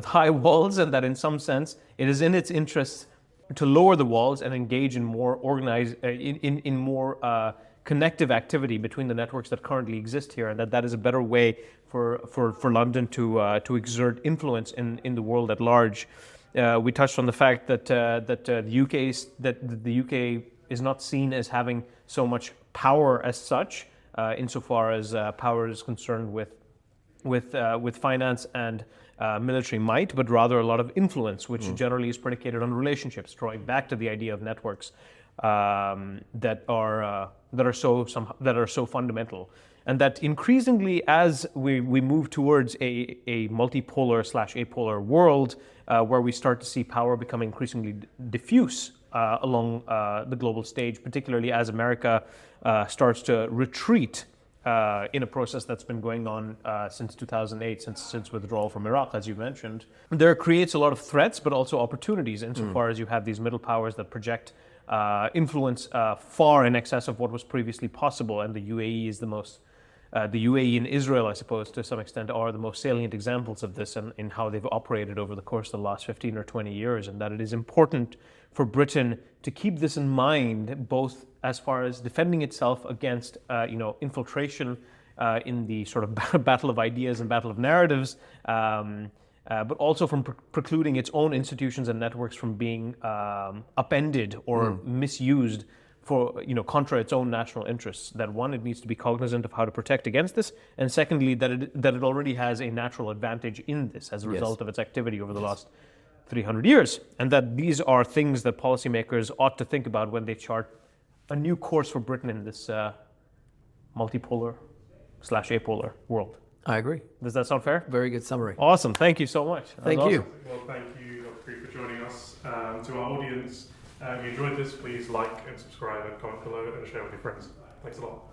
high walls, and that in some sense it is in its interests to lower the walls and engage in more organized, in more connective activity between the networks that currently exist here, and that is a better way for London to exert influence in the world at large. We touched on the fact that the UK is not seen as having so much power as such, insofar as power is concerned with finance and military might, but rather a lot of influence, which generally is predicated on relationships, drawing back to the idea of networks that are so fundamental, and that increasingly, as we move towards a multipolar/apolar world, where we start to see power become increasingly diffuse along the global stage, particularly as America starts to retreat in a process that's been going on since 2008, since withdrawal from Iraq, as you mentioned. There creates a lot of threats, but also opportunities insofar as you have these middle powers that project influence far in excess of what was previously possible, and the UAE is the UAE and Israel, I suppose, to some extent, are the most salient examples of this, and in how they've operated over the course of the last 15 or 20 years, and that it is important for Britain to keep this in mind, both as far as defending itself against, infiltration in the sort of battle of ideas and battle of narratives, but also from precluding its own institutions and networks from being upended or misused for, contra its own national interests. That one, it needs to be cognizant of how to protect against this, and secondly, that it already has a natural advantage in this as a result of its activity over the last 300 years, and that these are things that policymakers ought to think about when they chart a new course for Britain in this multipolar/apolar world. I agree. Does that sound fair? Very good summary. Awesome. Thank you so much. Thank you. Awesome. Well, thank you, Dr. Krieg, for joining us. To our audience, if you enjoyed this, please like and subscribe and comment below and share with your friends. Thanks a lot.